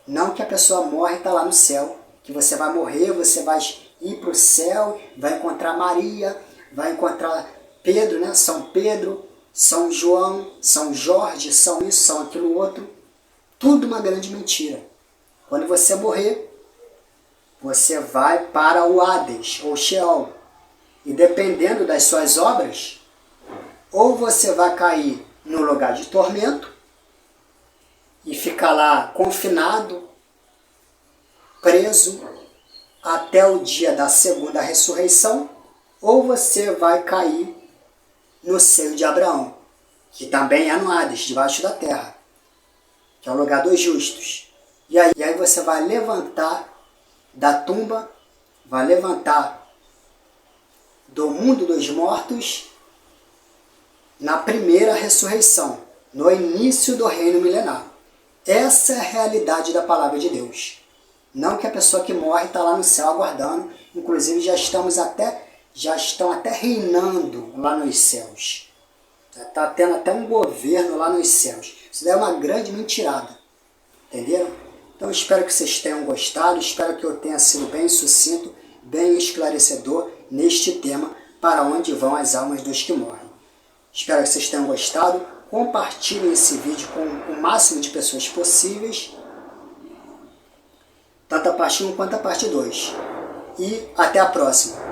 Não que a pessoa morre e está lá no céu, que você vai morrer, você vai ir para o céu, vai encontrar Maria, vai encontrar Pedro, né? São Pedro, São João, São Jorge, São isso, São aquilo outro. Tudo uma grande mentira. Quando você morrer, você vai para o Hades, ou Sheol. E dependendo das suas obras, ou você vai cair no lugar de tormento e ficar lá confinado, preso, até o dia da segunda ressurreição, ou você vai cair no seio de Abraão, que também é no Hades, debaixo da terra, que é o lugar dos justos. E aí você vai levantar da tumba, vai levantar do mundo dos mortos na primeira ressurreição, no início do reino milenar. Essa é a realidade da palavra de Deus. Não que a pessoa que morre está lá no céu aguardando, inclusive já estão até reinando lá nos céus. Está tendo até um governo lá nos céus. Isso daí é uma grande mentirada. Entenderam? Então espero que vocês tenham gostado, espero que eu tenha sido bem sucinto, bem esclarecedor neste tema, para onde vão as almas dos que morrem. Espero que vocês tenham gostado, compartilhem esse vídeo com o máximo de pessoas possíveis, tanto a parte 1 quanto a parte 2. E até a próxima!